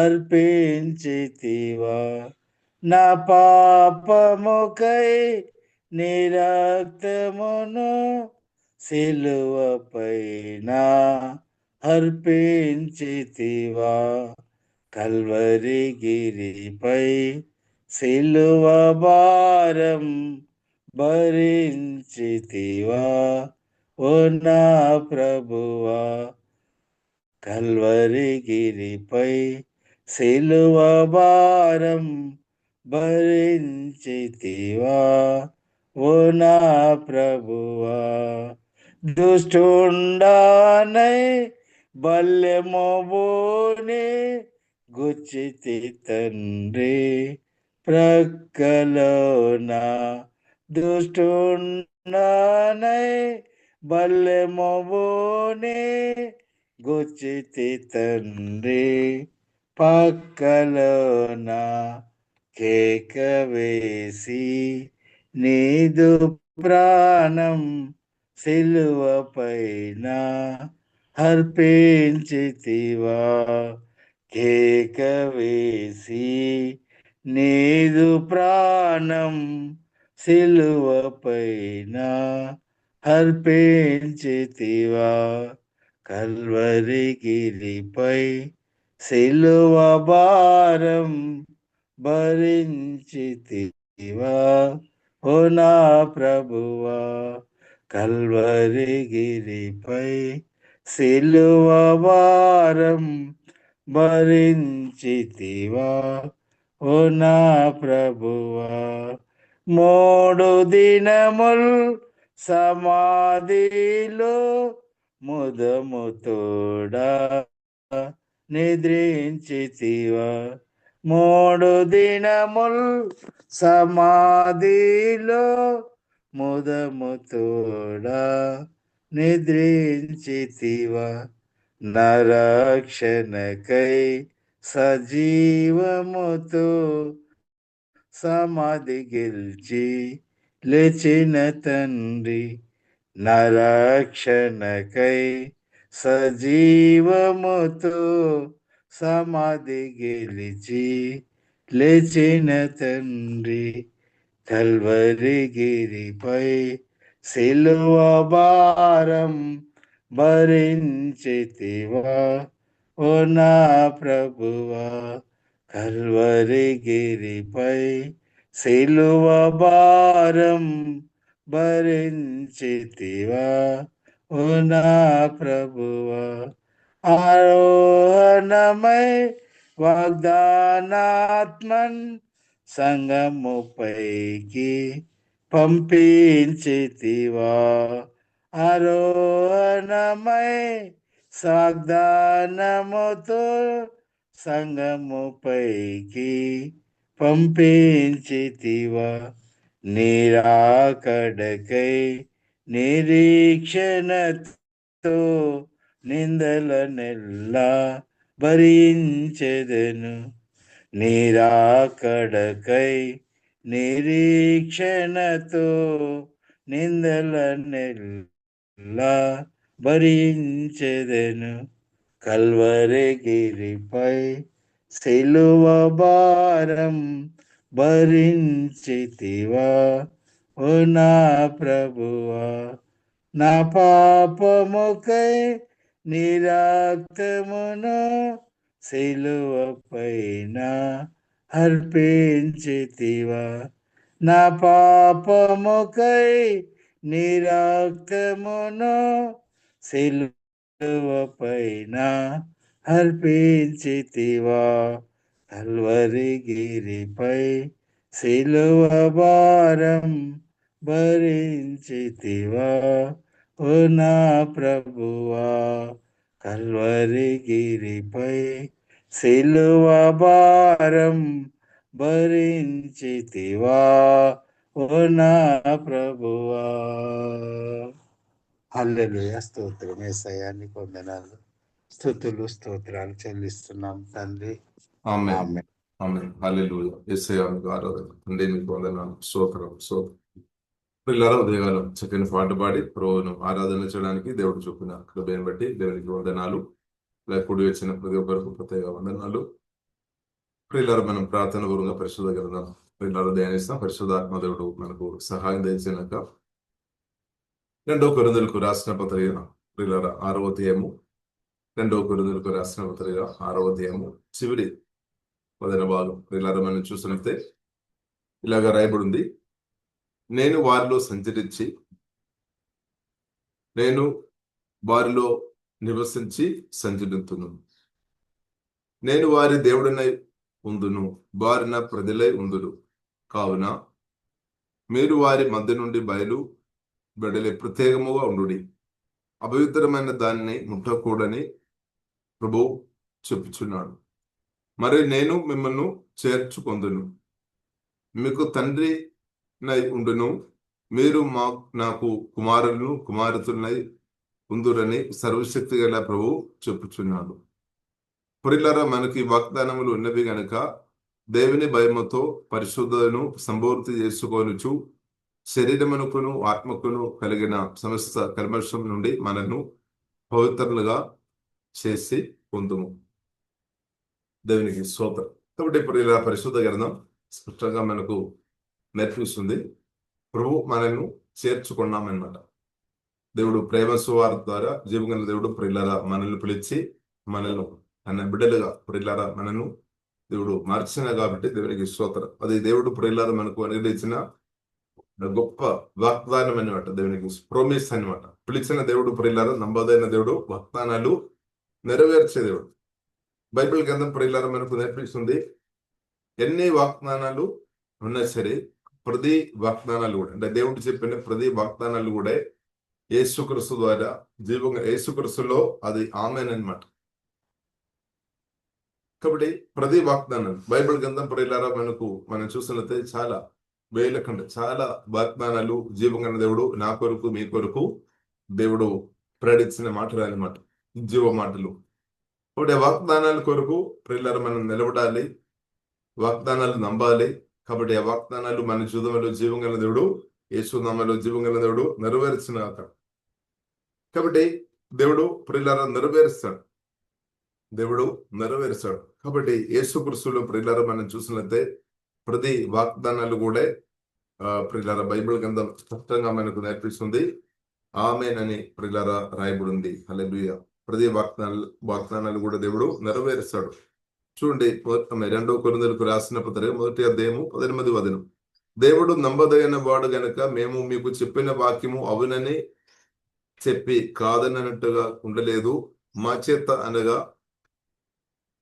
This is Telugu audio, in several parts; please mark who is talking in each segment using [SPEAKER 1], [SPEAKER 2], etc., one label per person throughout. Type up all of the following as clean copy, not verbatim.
[SPEAKER 1] అర్పించితివా. నా పాపముకై నీ రక్తమును సిలువపైన అర్పించితివా. కల్వరి గిరిపై సిలువ భారం భరించితివా. ఓ నా ప్రభువా, కల్వరి గిరిపై సిలువ భారం భరించితివా. ఓ నా ప్రభువా, దుష్టుండానై బల్యమోబోని గుచ్చితి తండ్రి ప్రక్కలోన. దుష్టుండానై బల్యమోబోని గుచ్చితి తండ్రి పక్కలోన. కేక వేసి నీదు ప్రాణం సిలువపైన అర్పించితివా. కేక వేసి నీదు ప్రాణం సిలువపైన అర్పించితివా. కల్వరి గిరిపై సిలువ భారం భరించితివా. ఓ నా ప్రభువా, కల్వరి గిరిపై సిలువ భారం భరించితివా. ఓ నా ప్రభువా, 3 దినముల్ సమాధిలో ముదముతోడా నిద్రించితివా. 3 దినముల్ సమాధిలో ముదముతోడా నిద్రించితివా. నరక్షణకై సజీవముతో సమాధి గెలిచి లేచిన తండ్రి. నరక్షణకై సజీవముతో సమాధి గెలిచి లేచిన తండ్రి. కల్వరి గిరిపై సిలువ భారం భరించితివా. ఓ నా ప్రభువా, కల్వరి గిరిపై సిలువ భారం భరించితివా. ఓ నా ప్రభువా, ఆరోహణమై వాగ్దానాత్మన్ సంగముపైకి పంపించితివా. ఆరోహణమై వాగ్దానముతో సంగముపైకి పంపించితివా. నిరాకడకై నిరీక్షణతో నిందలనెల్లా భరించెదను. నిరాకడకై నిరీక్షణతో నిందలనెల్లా భరించెదను. కల్వరి గిరిపై సిలువ భారం భరించితివా. ఓ నా ప్రభువా, నా పాపముకై నీ రక్తమును సిలువపైన అర్పించితివా. నా పాపముకై నీ రక్తమును సిలువపైన అర్పించితివా. కల్వరి గిరిపై సిలువ భారం భరించితివా. ఓ నా ప్రభువా, కల్వరి గిరిపై సిలువ భారం భరించితివా. ఓ నా ప్రభువా. హల్లెలూయా. స్తోత్రం యేసయ్యా, నీకు వందనాలు, స్తుతులు స్తోత్రాలు చెల్లిస్తున్నాం తండ్రి.
[SPEAKER 2] ఆమేన్. ఆమేన్. హల్లెలూయా. యేసయ్యా మీకు ఆరాధన. తండ్రి మీకు వందనాలు. స్తోత్రం. పిల్లల ఉదయకాలం చక్కని పాట పాడి ప్రభువును ఆరాధన చేయడానికి దేవుడు చూపిన కృపను బట్టి దేవునికి వందనాలు. కూడి వచ్చిన ప్రతి ఒక్కరికి ప్రత్యేక వందనాలు. ప్రియులారా మనం ప్రార్థన పూర్వకంగా పరిశుద్ధ గ్రంథం ప్రియులారా ధ్యానిస్తాం. పరిశుద్ధాత్మ దేవుడు మనకు సహాయం చేసినాక 2 కొరింథీయులకు రాసిన పత్రిక ప్రియులారా 6వ అధ్యాయము 2 కొరింథీయులకు రాసిన పత్రిక 6వ అధ్యాయము చివరి 10వ భాగం ప్రియులారా మనం చూసినట్లయితే ఇలాగా రాయబడి ఉంది. నేను వారిలో సంచరించి నేను వారిలో నివసించి సంచరితును. నేను వారి దేవుడినై ఉందును, వారి నా ప్రజలై ఉందురు. కావున మీరు వారి మధ్య నుండి బయలు వెడలి ప్రత్యేకముగా ఉండుడి. అపవిత్రమైన దానిని ముట్టకూడని ప్రభువు చెప్పుచున్నాడు. మరి నేను మిమ్మల్ని చేర్చుకొందును, మీకు తండ్రి నై ఉండును, మీరు నాకు కుమారులను కుమార్తెలనై ఉందురని సర్వశక్తి గల ప్రభువు చెప్పుచున్నాడు. ప్రియులారా మనకి వాగ్దానములు ఉన్నవి గనుక దేవుని భయముతో పరిశుద్ధను సంపూర్తి చేసుకొనుచు శరీరమునకును ఆత్మకును కలిగిన సమస్త కల్మషం నుండి మనను పవిత్రులుగా చేసి పొందుము. దేవునికి స్తోత్రం. కాబట్టి ఇప్పుడు ఇలా పరిశుద్ధ గ్రంథం స్పష్టంగా మనకు నేర్పిస్తుంది. ప్రభు మనల్ని చేర్చుకున్నామన్నమాట. దేవుడు ప్రేమ సువార్త ద్వారా జీవగల దేవుడు ప్రియులారా మనల్ని పిలిచి మనల్ని అన్న బిడ్డలుగా ప్రియులారా మనను దేవుడు మార్చిన కాబట్టి దేవునికి స్తోత్రం. అది దేవుడు ప్రియులారా మనకు అనుగ్రహించిన గొప్ప వాగ్దానం అనమాట. దేవునికి ప్రోమిస్ అనమాట. పిలిచిన దేవుడు ప్రియులారా నమ్మదైన దేవుడు, వాగ్దానాలు నెరవేర్చే దేవుడు. బైబిల్ గ్రంథం ప్రియులారా మనకు నేర్పిస్తుంది. ఎన్ని వాగ్దానాలు ఉన్నా సరే ప్రతి వాగ్దానాలు కూడా అంటే దేవుడు చెప్పిన ప్రతి వాగ్దానాలు కూడా యేసుక్రీస్తు ద్వారా జీవంగా యేసుక్రీస్తులో అది ఆమేన్ అన్నమాట. కాబట్టి ప్రతి వాగ్దానం బైబిల్ గ్రంథం ప్రియులారా మనం చూసినట్లయితే చాలా వేల కంటే చాలా వాగ్దానాలు జీవంగా దేవుడు నా కొరకు మీ కొరకు దేవుడు ప్రకటించిన మాటలు అన్నమాట, జీవ మాటలు. కాబట్టి వాగ్దానాల కొరకు ప్రియులారా మనం నిలబడాలి, వాగ్దానాలు నమ్మాలి. కాబట్టి ఆ వాగ్దానాలు మన జీవితంలో జీవంగా దేవుడు యేసునామములో జీవంగా దేవుడు నెరవేర్చిన. కాబట్టి దేవుడు ప్రియులారా నెరవేరుస్తాడు, దేవుడు నెరవేరుస్తాడు. కాబట్టి యేసుక్రీస్తులో ప్రియులారా మనం చూసినట్లయితే ప్రతి వాగ్దానాలు కూడా ప్రియులారా బైబిల్ గ్రంథం స్పష్టంగా మనకు నేర్పిస్తుంది. ఆమేన్ అని ప్రియులారా రాయబడింది. హల్లెలూయా. ప్రతి వాగ్దానాలు కూడా దేవుడు నెరవేరుస్తాడు. చూడండి 2 కొరింథీయులకు రాసిన పత్రిక 1వ అధ్యాయము 18వ వచనం. దేవుడు నమ్మదగిన వాడు గనుక మేము మీకు చెప్పిన వాక్యము అవునని చెప్పి కాదన్నట్టుగా ఉండలేదు. మా చేత అనగా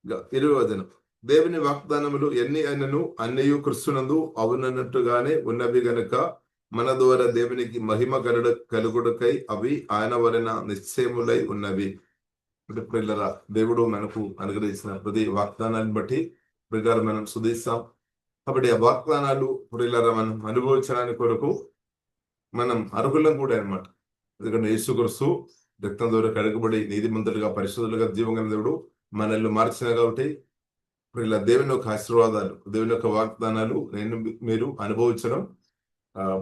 [SPEAKER 2] 20వ వచనం. దేవుని వాగ్దానములు ఎన్ని అయినను అన్నయు క్రీస్తునందు అవునన్నట్టుగానే ఉన్నవి గనుక మన ద్వారా దేవునికి మహిమ కలుగుటకై అవి ఆయన వలన నిశ్చయములై ఉన్నవి. ప్రియులారా దేవుడు మనకు అనుగ్రహించిన ప్రతి వాగ్దానాన్ని బట్టి ప్రియులారా మనం స్తుతిస్తాం. కాబట్టి ఆ వాగ్దానాలు ప్రియులారా మనం అనుభవించడానికి కొరకు మనం అర్హులం కూడా అన్నమాట. ఎందుకంటే యేసుక్రీస్తు రక్తం ద్వారా కడగబడి నీతిమంతులుగా పరిశుద్ధులుగా జీవంగా దేవుడు మనల్ని మార్చిన కాబట్టి ప్రియుల దేవుని యొక్క ఆశీర్వాదాలు, దేవుని యొక్క వాగ్దానాలు మీరు అనుభవించడం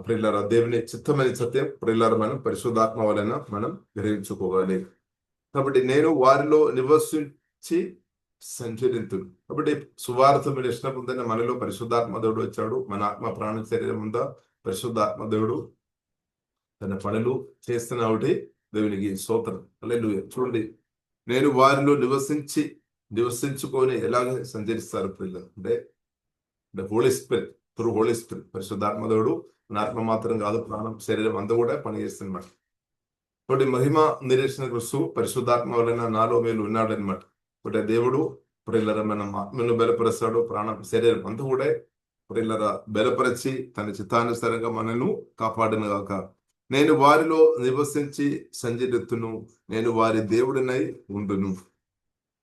[SPEAKER 2] ప్రియులారా దేవుని చిత్తమైన సత్యం ప్రియులారా మనం పరిశుద్ధాత్మ వలన మనం గ్రహించుకోవాలి. కాబట్టి నేను వారిలో నివసించి సంచరింతును. కాబట్టి సువార్త మీరు ఇష్టం పొందిన మనలో పరిశుద్ధాత్మ దేవుడు వచ్చాడు. మన ఆత్మ ప్రాణ శరీరం ఉందా పరిశుద్ధాత్మ దేవుడు తన పనులు చేస్తున్న ఒకటి దేవునికి స్తోత్రం. హల్లెలూయా. చూడండి, నేను వారిలో నివసించుకొని ఎలాగ సంచరిస్తారు పిల్లలు అంటే holy spirit, through holy spirit. పరిశుద్ధాత్మ దేవుడు మన ఆత్మ మాత్రం కాదు, ప్రాణం శరీరం అంతా కూడా పనిచేస్తున్నమాట. కాబట్టి మహిమ నిరీక్షణ క్రీస్తు పరిశుద్ధాత్మ వలన నాలో మేలు ఉన్నాడు అనమాట. కాబట్టి దేవుడు ప్రియులారా మనం ఆత్మను బలపరుస్తాడు, ప్రాణం శరీరం అంతా కూడా ప్రియులారా బలపరిచి తన చిత్తానుసారంగా మనను కాపాడిన గాక. నేను వారిలో నివసించి సంచరితును, నేను వారి దేవుడినై ఉండును,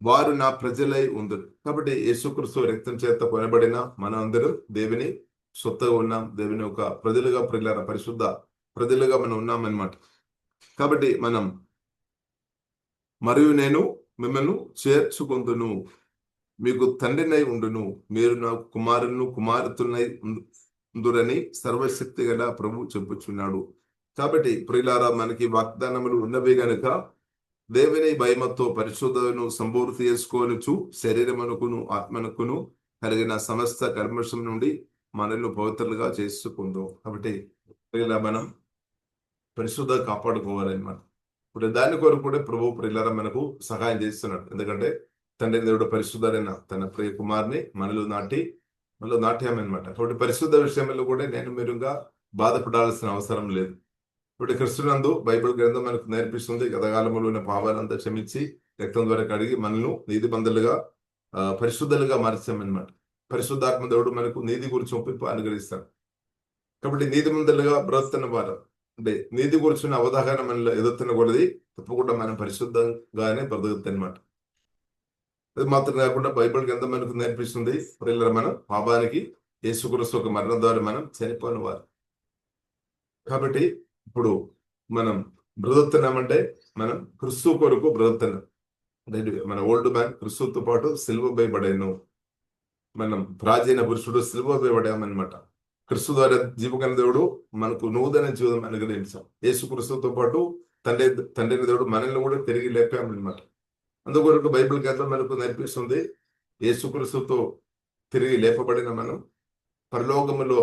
[SPEAKER 2] వారు నా ప్రజలై ఉందురు. కాబట్టి యేసుక్రీస్తు రక్తం చేత కొనబడిన మనం అందరం దేవుని సొత్తుగా ఉన్నాం, దేవుని యొక్క ప్రజలుగా ప్రియులారా పరిశుద్ధ ప్రజలుగా మనం ఉన్నామన్నమాట. కాబట్టి మనం మరియు నేను మిమ్మల్ని చేర్చుకొందును, మీకు తండ్రినై ఉండును, మీరు నా కుమారులను కుమార్తెలనై ఉందురని సర్వశక్తి గల ప్రభు చెప్పుచున్నాడు. కాబట్టి ప్రియులారా మనకి వాగ్దానములు ఉన్నవి గనుక దేవుని భయముతో పరిశుద్ధను సంపూర్తి చేసుకోవచ్చు. శరీరమునకును ఆత్మనకును కలిగిన సమస్త కల్మషం నుండి మనల్ని పవిత్రులుగా చేసుకుందాం. కాబట్టి ఇలా మనం పరిశుద్ధ కాపాడుకోవాలన్నమాట. ఇప్పుడు దాని కొరకు కూడా ప్రభు ప్రియులారా మనకు సహాయం చేస్తున్నాడు. ఎందుకంటే తండ్రి దేవుడు పరిశుద్ధుడైన తన ప్రియ కుమార్ని మనలో నాట్యామన్నమాట. కాబట్టి పరిశుద్ధ విషయంలో కూడా నేను మీరుగా బాధపడాల్సిన అవసరం లేదు. ఇప్పుడు క్రిస్తునందు బైబిల్ గ్రంథం మనకు నేర్పిస్తుంది, గతకాలంలో ఉన్న పాపాలంతా క్షమించి రక్తం ద్వారా కడిగి మనల్ని నీతిమంతులుగా పరిశుద్ధులుగా మార్చామన్నమాట. పరిశుద్ధాత్మ దేవుడు మనకు నీతి గురించి ఒప్పింపు అనుగ్రహిస్తాడు. కాబట్టి నీతిమంతులుగా బ్రతున్న వారు అంటే నీతి గురించిన అవగాహన మనలో ఎదుగుతున్న కొలది తప్పకుండా మనం పరిశుద్ధంగానే బ్రతుకుతామన్నమాట. అది మాత్రం కాకుండా బైబిల్ గ్రంథం మనకు నేర్పిస్తుంది ప్రియులారా మనం పాపానికి యేసుక్రీస్తు ఒక మరణం ద్వారా మనం చనిపోయిన వారు. కాబట్టి ఇప్పుడు మనం బ్రతుకుతున్నామంటే మనం క్రిస్తు కొరకు బ్రతుకుతున్నాం. మన ఓల్డ్ మ్యాన్ క్రిస్తుతో పాటు సిలువ వేయబడాను. మనం ప్రాచీన పురుషుడు సిలువ వేయబడామన్నమాట. క్రిస్తు ద్వారా జీవకన దేవుడు మనకు నూతన జీవితం అనుగ్రహించాం. యేసు క్రిస్తుతో పాటు తండ్రి దేవుడు మనల్ని కూడా తిరిగి లేపామన్నమాట. అందుకొరకు బైబిల్ గ్రంథం మనకు నేర్పిస్తుంది యేసు క్రిస్తుతో తిరిగి లేపబడిన మనం పరలోకములో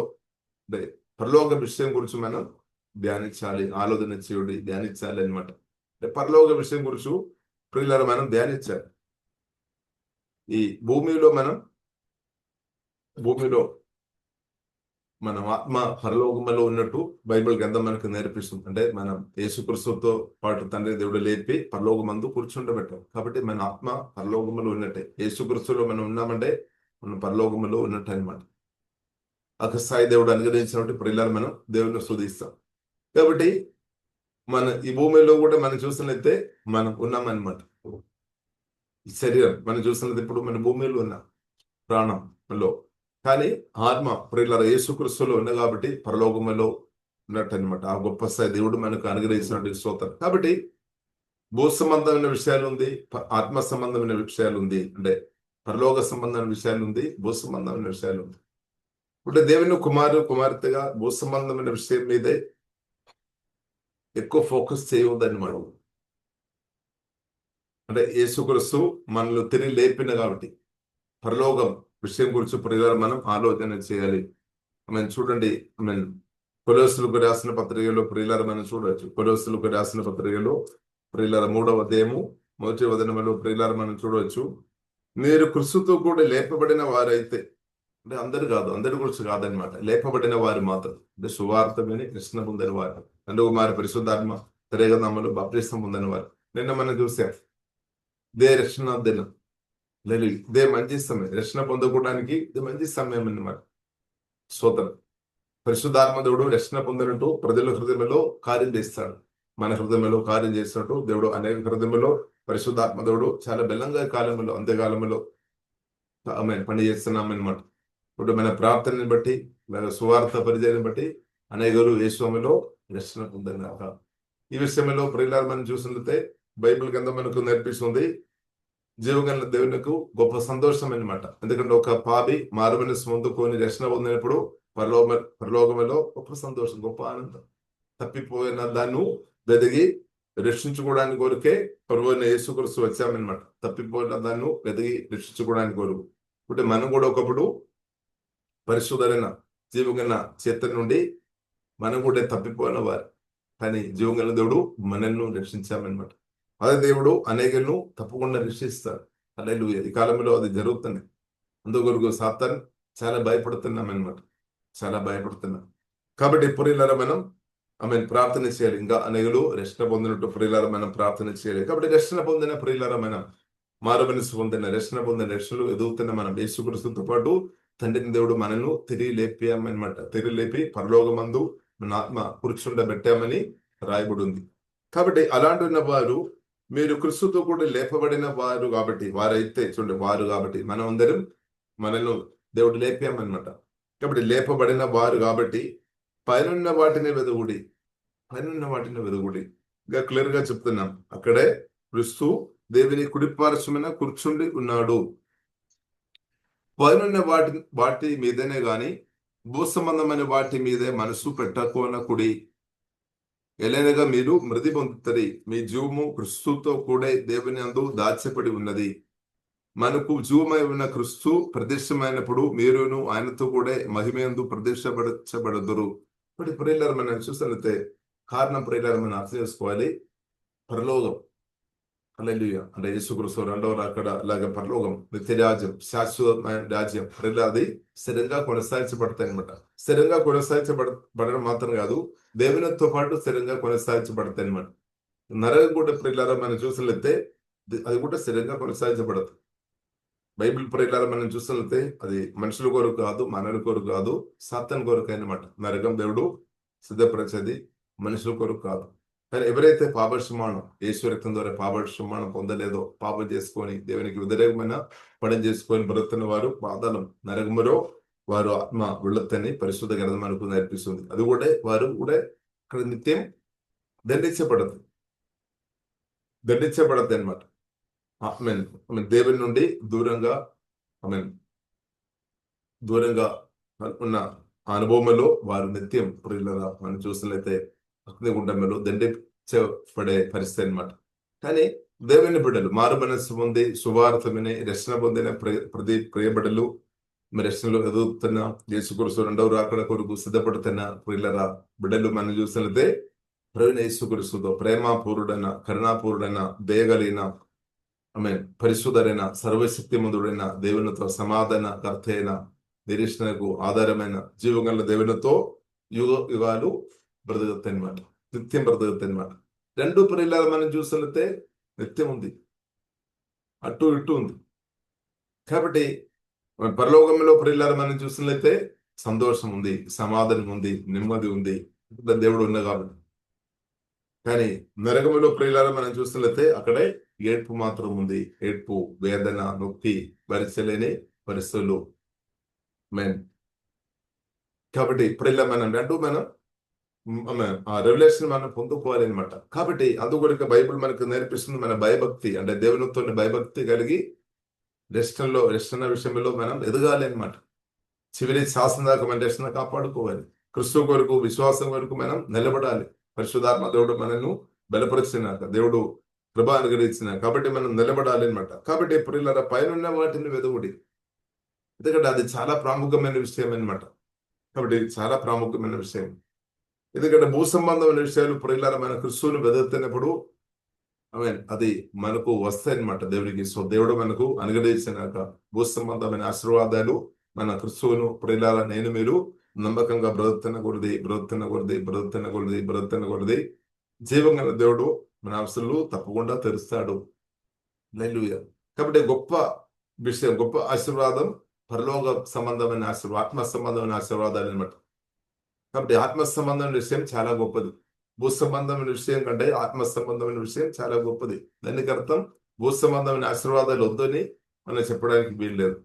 [SPEAKER 2] పరలోక విషయం గురించి మనం ధ్యానించాలి, ఆలోచన చేయుడి, ధ్యానించాలి అనమాట. పరలోక విషయం గురించి ప్రియులారా మనం ధ్యానించాలి. ఈ భూమిలో మనం ఆత్మ పరలోకములో ఉన్నట్టు బైబిల్ గ్రంథం మనకు నేర్పిస్తుంది. అంటే మనం యేసుక్రీస్తుతో పాటు తండ్రి దేవుడు లేపి పరలోకమందు కూర్చుండబెట్టాం. కాబట్టి మన ఆత్మ పరలోకములో ఉన్నట్టే. యేసుక్రీస్తులో మనం ఉన్నామంటే మనం పరలోకములో ఉన్నట్టు అనమాట. అకస్థాయి దేవుడు అనుగ్రహించినట్టు ప్రియులారా మనం దేవుని స్తుతిస్తాం. కాబట్టి మన ఈ భూమిలో కూడా మనం చూసినట్లయితే మనం ఉన్నామన్నమాట. ఈ శరీరం మనం చూసినది ఇప్పుడు మన భూమిలో ఉన్న ప్రాణంలో, కానీ ఆత్మ ప్రియులారా యేసుక్రీస్తులో ఉంది కాబట్టి పరలోకములో ఉన్నట్టు అనమాట. ఆ గొప్ప స్థాయి దేవుడు మనకు అనుగ్రహించినటువంటి స్తోత్రం. కాబట్టి భూ సంబంధమైన విషయాలు ఉంది, ఆత్మ సంబంధమైన విషయాలు ఉంది, అంటే పరలోక సంబంధమైన విషయాలు ఉంది, భూ సంబంధమైన విషయాలు ఉంది. అంటే దేవుని కుమార్తెగా భూ సంబంధమైన విషయం మీదే ఎక్కువ ఫోకస్ చేయవద్దని మనం, అంటే యేసుక్రీస్తు మనల్ని తిరిగి లేపిన కాబట్టి పరలోకం విషయం గురించి ప్రియులారా మనం ఆలోచన చేయాలి. చూడండి, కొలొస్సీయులకు రాసిన పత్రికలో ప్రియులారా మనం చూడవచ్చు. కొలొస్సీయులకు రాసిన పత్రికలో ప్రియులారా 3వ అధ్యాయము 1వ వచనంలో ప్రియులారా మనం చూడవచ్చు. మీరు క్రీస్తుతో కూడా లేపబడిన వారైతే, అంటే అందరు కాదు, అందరి గురించి కాదనమాట, లేపబడిన వారు మాత్రం, అంటే సువార్త విని రక్షణ పొందిన వారు, అంటే వారి పరిశుద్ధాత్మ తిరగదమ్మలు బాప్తిస్మం పొందిన వారు. నిన్న మనం చూసాం ఇదే రక్షణ దినం, లేదు ఇదే మంచి సమయం, రక్షణ పొందుకోవడానికి ఇది మంచి సమయం అన్నమాట. స్తోత్రం. పరిశుద్ధాత్మ దేవుడు రక్షణ పొందినట్టు ప్రజల హృదయంలో కార్యం చేస్తాడు. మన హృదయంలో కార్యం చేసినట్టు దేవుడు అనేక హృదయంలో పరిశుద్ధాత్మ దేవుడు చాలా బలంగా కాలంలో అంత్యకాలంలో ఆమె పని చేస్తున్నామన్నమాట. ఇప్పుడు మన ప్రార్థనని బట్టి, మన సువార్త పరిచయాన్ని బట్టి అనేకరు యేసులో రక్షణ పొందినాక. ఈ విషయంలో ప్రియులారా మనం చూసినట్లయితే బైబిల్ కింద మనకు నేర్పిస్తుంది జీవగల దేవునికి గొప్ప సంతోషం అన్నమాట. ఎందుకంటే ఒక పాపి మారుమనస్సు పొందుకొని రక్షణ పొందినప్పుడు పరలోకములో గొప్ప సంతోషం, గొప్ప ఆనందం. తప్పిపోయిన దాన్ని వెదిగి రక్షించుకోవడానికి కొరకే ప్రభువైన యేసుక్రీస్తు వచ్చామన్నమాట. తప్పిపోయిన దాన్ని వెదిగి రక్షించుకోవడానికి కొరకు. అంటే మనం కూడా ఒకప్పుడు పరిశుద్ధమైన జీవగల చేత నుండి మనం కూడా తప్పిపోయిన వారు, కానీ జీవగల దేవుడు మనల్ని రక్షించామన్నమాట. అదే దేవుడు అనేకలను తప్పకుండా రక్షిస్తాడు. హల్లెలూయా. ఈ కాలంలో అది జరుగుతుంది. అందుకొరకు సాతాను చాలా భయపడుతున్నాం అన్నమాట, చాలా భయపడుతున్నాం. కాబట్టి ప్రియులారా మనం ప్రార్థన చేయాలి. ఇంకా అనేకులు రక్షణ పొందినట్టు ప్రియులారా మనం ప్రార్థన చేయాలి. కాబట్టి రక్షణ పొందిన ప్రియులారా మనం మారుమనస్సు పొందిన రక్షణలు ఎదుగుతున్న మనం యేసుక్రీస్తుతో పాటు తండ్రిని దేవుడు మనల్ని తిరిగి లేపామన్నమాట. తిరిగి లేపి పరలోకమందు మన ఆత్మ కూర్చుండబెట్టామని రాయబడి ఉంది. కాబట్టి అలాంటి ఉన్న వారు, మీరు క్రీస్తుతో కూడా లేపబడిన వారు కాబట్టి, వారైతే చూడండి వారు కాబట్టి మనం అందరం మనల్ని దేవుడు లేపామన్నమాట. కాబట్టి లేపబడిన వారు కాబట్టి పైనున్న వాటిని వెదుగుడి, పైనున్న వాటిని వెదుగుడి. ఇంకా క్లియర్ గా చెప్తున్నాం, అక్కడే క్రీస్తు దేవుని కుడిపార్శ్వమున కూర్చుండి ఉన్నాడు. పైనున్న వాటి మీదనే గాని భూ సంబంధమైన వాటి మీదే మనసు పెట్టకోనకుడి. ఎలాగగా మీరు మృతి పొందుతారు, మీ జీవము క్రీస్తుతో కూడా దేవుని అందు దాచబడి ఉన్నది. మనకు జీవమై ఉన్న క్రీస్తు ప్రత్యక్షమైనప్పుడు మీరును ఆయనతో కూడా మహిమయందు ప్రత్యక్షపరచబడదురు. ఇప్పుడు ప్రియులారా మనం చూసినట్లయితే కారణం ప్రియులారా మనం అర్థం చేసుకోవాలి. పరలోకం హల్లెలూయా అంటే యేసుక్రీస్తు రెండవ రాకడ అలాగే పరలోకం నిత్య రాజ్యం శాశ్వతమైన రాజ్యం అది స్థిరంగా కొనసాగించబడతాయి అనమాట. స్థిరంగా కొనసాగించబడడం మాత్రం కాదు, దేవునితో పాటు స్థిరంగా కొనసాగించబడతాయి అనమాట. నరకం కూడా ప్రియులారా మనం చూసినట్లయితే అది కూడా స్థిరంగా కొనసాగించబడదు. బైబిల్ ప్రియులారా మనం చూసినట్లయితే అది మనుషుల కొరకు కాదు, మానవుల కొరకు కాదు, సాతాను కొరకు అనమాట. నరకం దేవుడు సిద్ధపరిచేది మనుషుల కొరకు కాదు. కానీ ఎవరైతే పాపక్షమాణం యేసు రక్తం ద్వారా పాపక్షమాణం పొందలేదో, పాపం చేసుకొని దేవునికి వ్యతిరేకమైన పని చేసుకొని బ్రతున్న వారు పాతాళం నరకములో వారు ఆత్మ వెళ్ళొద్దని పరిశుద్ధ గ్రంథం మనకు నేర్పిస్తుంది. అది కూడా వారు కూడా ఇక్కడ నిత్యం దండించబడదు అనమాట. దేవుని నుండి దూరంగా ఉన్న అనుభవంలో వారు నిత్యం ప్రియులరా మనం చూసినట్లయితే అగ్నిగుండంలో దండించబడే పరిస్థితి అనమాట. కానీ దేవుని బిడ్డలు మారు మనస్సు పొంది సువార్తమని రక్షణ పొందిన ప్రియబిడ్డలు రక్షణలో ఎదుగుతున్న యేసుక్రీస్తు రెండవ రాకడ కొరకు సిద్ధపడుతున్న ప్రియులరా బిడ్డలు మనం చూసినట్లయితే ప్రవీణ యేసుక్రీస్తుతో ప్రేమపూర్ణుడైన కరుణాపూర్ణుడైన దయగలిగిన పరిశుద్ధరైన సర్వశక్తిమంతుడైన దేవునితో సమాధాన కర్త అయిన నిరీక్షణకు ఆధారమైన జీవగల దేవునితో యుగాలు బ్రతుకుతాయి అనమాట. నిత్యం బ్రతుకుతాయి అనమాట. రెండు ప్రియులారా మనం చూసినట్లయితే నిత్యం ఉంది, అటు ఇటు ఉంది. కాబట్టి పరలోకంలో ప్రియులారా మనం చూసినట్లయితే సంతోషం ఉంది, సమాధానం ఉంది, నెమ్మది ఉంది, దేవుడు ఉన్న కాబట్టి. కానీ నరకములో ప్రియులారా మనం చూసినట్లయితే అక్కడే ఏడ్పు మాత్రం ఉంది. ఏడ్పు, వేదన, నొప్పి, భరించలేని పరిస్థితులు. కాబట్టి ప్రియులారా మనం ఆ రెవల్యూషన్ మనం పొందుకోవాలి అనమాట. కాబట్టి అందుకొరకు బైబిల్ మనకు నేర్పిస్తుంది మన భయభక్తి అంటే దేవునితో భయభక్తి కలిగి రక్షణ విషయంలో మనం ఎదగాలి అనమాట. చివరి శాసన దాకా మన రక్షణ కాపాడుకోవాలి. క్రీస్తు కొరకు విశ్వాసం కొరకు మనం నిలబడాలి. పరిశుద్ధాత్మ దేవుడు మనను బలపరిచినాక, దేవుడు కృప అనుగ్రహించిన కాబట్టి మనం నిలబడాలి అనమాట. కాబట్టి ప్రియులారా పైన వాటిని వెదవుడి, ఎందుకంటే అది చాలా ప్రాముఖ్యమైన విషయం అనమాట. కాబట్టి చాలా ప్రాముఖ్యమైన విషయం. ఎందుకంటే భూ సంబంధమైన విషయాలు ప్రియులారా మన క్రీస్తుని వెతుకుతున్నప్పుడు అది మనకు వస్తాయి అనమాట. దేవునికి దేవుడు మనకు అనుగ్రహించినాక భూ సంబంధమైన ఆశీర్వాదాలు మన క్రీస్తును ప్రియులారా నేను మీరు నమ్మకంగా బ్రతుకుతున్న కొలది జీవం గల దేవుడు మన అవసరాలు తప్పకుండా తెరుస్తాడు. హల్లెలూయా. కాబట్టి గొప్ప విషయం, గొప్ప ఆశీర్వాదం పరలోక సంబంధమైన ఆశీర్వాదం, ఆత్మ సంబంధమైన ఆశీర్వాదాలు అనమాట. కాబట్టి ఆత్మ సంబంధమైన విషయం చాలా గొప్పది. భూ సంబంధమైన విషయం కంటే ఆత్మ సంబంధమైన విషయం చాలా గొప్పది. దానికి అర్థం భూ సంబంధమైన ఆశీర్వాదాలు వద్దని మనం చెప్పడానికి వీల్లేదు.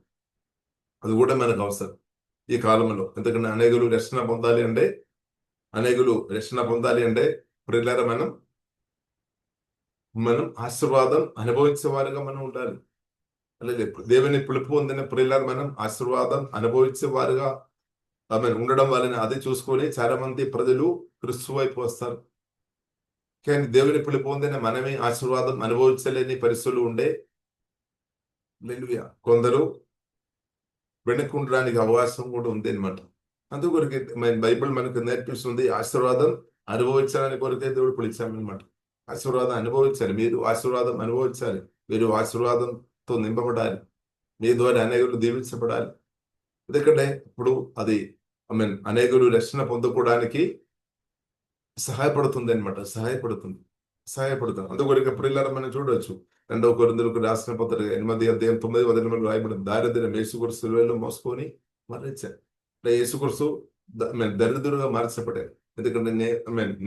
[SPEAKER 2] అది కూడా మనకు అవసరం ఈ కాలంలో. ఎందుకంటే అనేకులు రక్షణ పొందాలి అంటే ప్రియులారా మనం ఆశీర్వాదం అనుభవించే వారుగా మనం ఉండాలి. అలాగే దేవుని పిలుపు పొందిన ప్రియులారా మనం ఆశీర్వాదం అనుభవించే వారుగా ఉండడం వలన అది చూసుకొని చాలా మంది ప్రజలు క్రీస్తు వైపు వస్తారు. కానీ దేవుని పిలుపు పొందిన మనమే ఆశీర్వాదం అనుభవించలేని పరిస్థితులు ఉండే కొందరు వెనుకుండడానికి అవకాశం కూడా ఉంది అనమాట. అందుకొరకే బైబిల్ మనకు నేర్పిస్తుంది ఆశీర్వాదం అనుభవించడానికి కొరకే దేవుడు పిలిచామన్నమాట. ఆశీర్వాదం అనుభవించాలి, మీరు ఆశీర్వాదం అనుభవించాలి, మీరు ఆశీర్వాదంతో నింపబడాలి, మీ ద్వారా అనేకులు దీవించబడాలి. ఎందుకంటే ఇప్పుడు అది అనేకులు రక్షణ పొందుకోవడానికి సహాయపడుతుంది అనమాట. సహాయపడుతుంది. అందుకొరకు ప్రియులారా మనం చూడవచ్చు 2 కొరింథీయులకు రాసిన పత్రిక 8:9 రాయబడింది. దారిద్ర్యం యేసుక్రీస్తు శిలువలో మోసుకొని మరణించారు. అంటే యేసుక్రీస్తు దరిద్రులుగా మార్చబడారు. ఎందుకంటే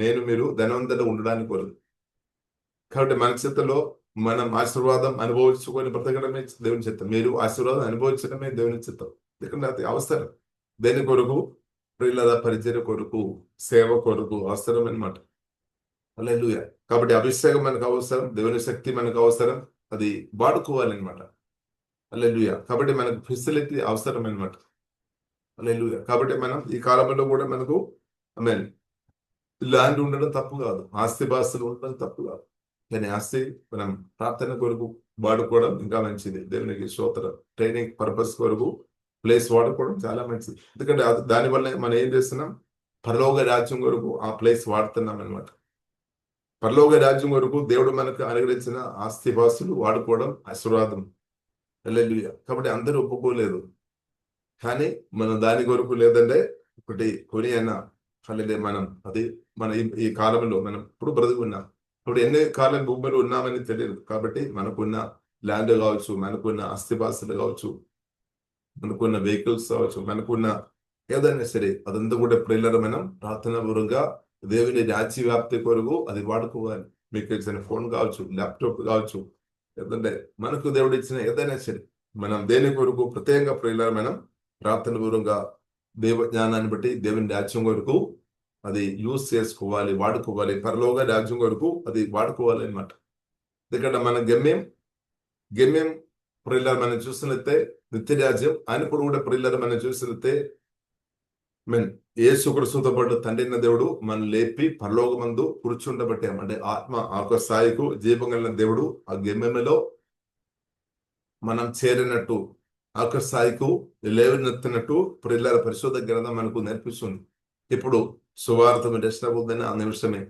[SPEAKER 2] నేను మీరు ధనవంతులు ఉండడానికి కోరదు. కాబట్టి మన చిత్తంలో మనం ఆశీర్వాదం అనుభవించుకొని బ్రతకడమే దేవుని చిత్తం. మీరు ఆశీర్వాదం అనుభవించడమే దేవుని చిత్తం. ఎందుకంటే అది అవసరం. దేని కొరకు? ప్రియులారా పరిచర్య కొరకు, సేవ కొరకు అవసరం అనమాట. హల్లెలూయా. కాబట్టి అభిషేకం మనకు అవసరం, దేవుని శక్తి మనకు అవసరం, అది వాడుకోవాలన్నమాట. హల్లెలూయా. కాబట్టి మనకు ఫెసిలిటీ అవసరం అనమాట. హల్లెలూయా. కాబట్టి మనం ఈ కాలంలో కూడా మనకు ల్యాండ్ ఉండడం తప్పు కాదు, ఆస్తిపాస్తులు ఉండడం తప్పు కాదు. కానీ ఆస్తి మనం ప్రార్థన కొరకు వాడుకోవడం ఇంకా మంచిది. దేవునికి స్తోత్రం. ట్రైనింగ్ పర్పస్ కొరకు ప్లేస్ వాడుకోవడం చాలా మంచిది. ఎందుకంటే దానివల్ల మనం ఏం చేస్తున్నాం, పరలోక రాజ్యం కొరకు ఆ ప్లేస్ వాడుతున్నాం అనమాట. పరలోక రాజ్యం కొరకు దేవుడు మనకు అనుగ్రహించిన ఆస్తిపాస్తులు వాడుకోవడం ఆశీర్వాదం. హల్లెలూయా. కాబట్టి అందరూ ఒప్పుకోలేదు, కానీ మనం దాని కొరకు లేదంటే ఒకటి కొని అయినా హల్లెలూయా. మనం అది మన ఈ కాలంలో మనం ఇప్పుడు బ్రతుకున్నాం. ఇప్పుడు ఎన్ని కాలం భూమిలో ఉన్నామని తెలియదు. కాబట్టి మనకున్న ల్యాండ్ కావచ్చు, మనకున్న ఆస్తిపాస్తులు కావచ్చు, మనకున్న వెహికల్స్ కావచ్చు, మనకున్న ఏదైనా సరే అదంతా కూడా ప్రియులారా మనం ప్రార్థనాపూర్వకంగా దేవుని రాజ్య వ్యాప్తి కొరకు అది వాడుకోవాలి. మీకు ఇచ్చిన ఫోన్ కావచ్చు, ల్యాప్టాప్ కావచ్చు, ఏదంటే మనకు దేవుడు ఇచ్చిన ఏదైనా సరే మనం దేని కొరకు ప్రత్యేకంగా ప్రియులారా మనం ప్రార్థనాపూర్వకంగా దేవ జ్ఞానాన్ని బట్టి దేవుని రాజ్యం కొరకు అది యూజ్ చేసుకోవాలి, వాడుకోవాలి. పరలోక రాజ్యం కొరకు అది వాడుకోవాలి అనమాట. ఎందుకంటే మన గమ్యం ప్రియులారా మనం చూసినట్టే నిత్య రాజ్యం. ఆయన కూడా ప్రియులారా మనం చూసినట్టే యేసుక్రీస్తుతో పాటు తండ్రిన దేవుడు మనం లేపి పరలోకమందు కూర్చుండబట్టాం. అంటే ఆత్మ ఆ స్థాయికు జీవం కలిగిన దేవుడు ఆ గమ్యంలో మనం చేరినట్టు ఆ స్థాయికు లేవనెత్తినట్టు ప్రియులారా పరిశోధన గ్రంథం మనకు నేర్పిస్తుంది. ఇప్పుడు సువార్త మీద ఎష్టబోద్దని ఆ నిమిషమే,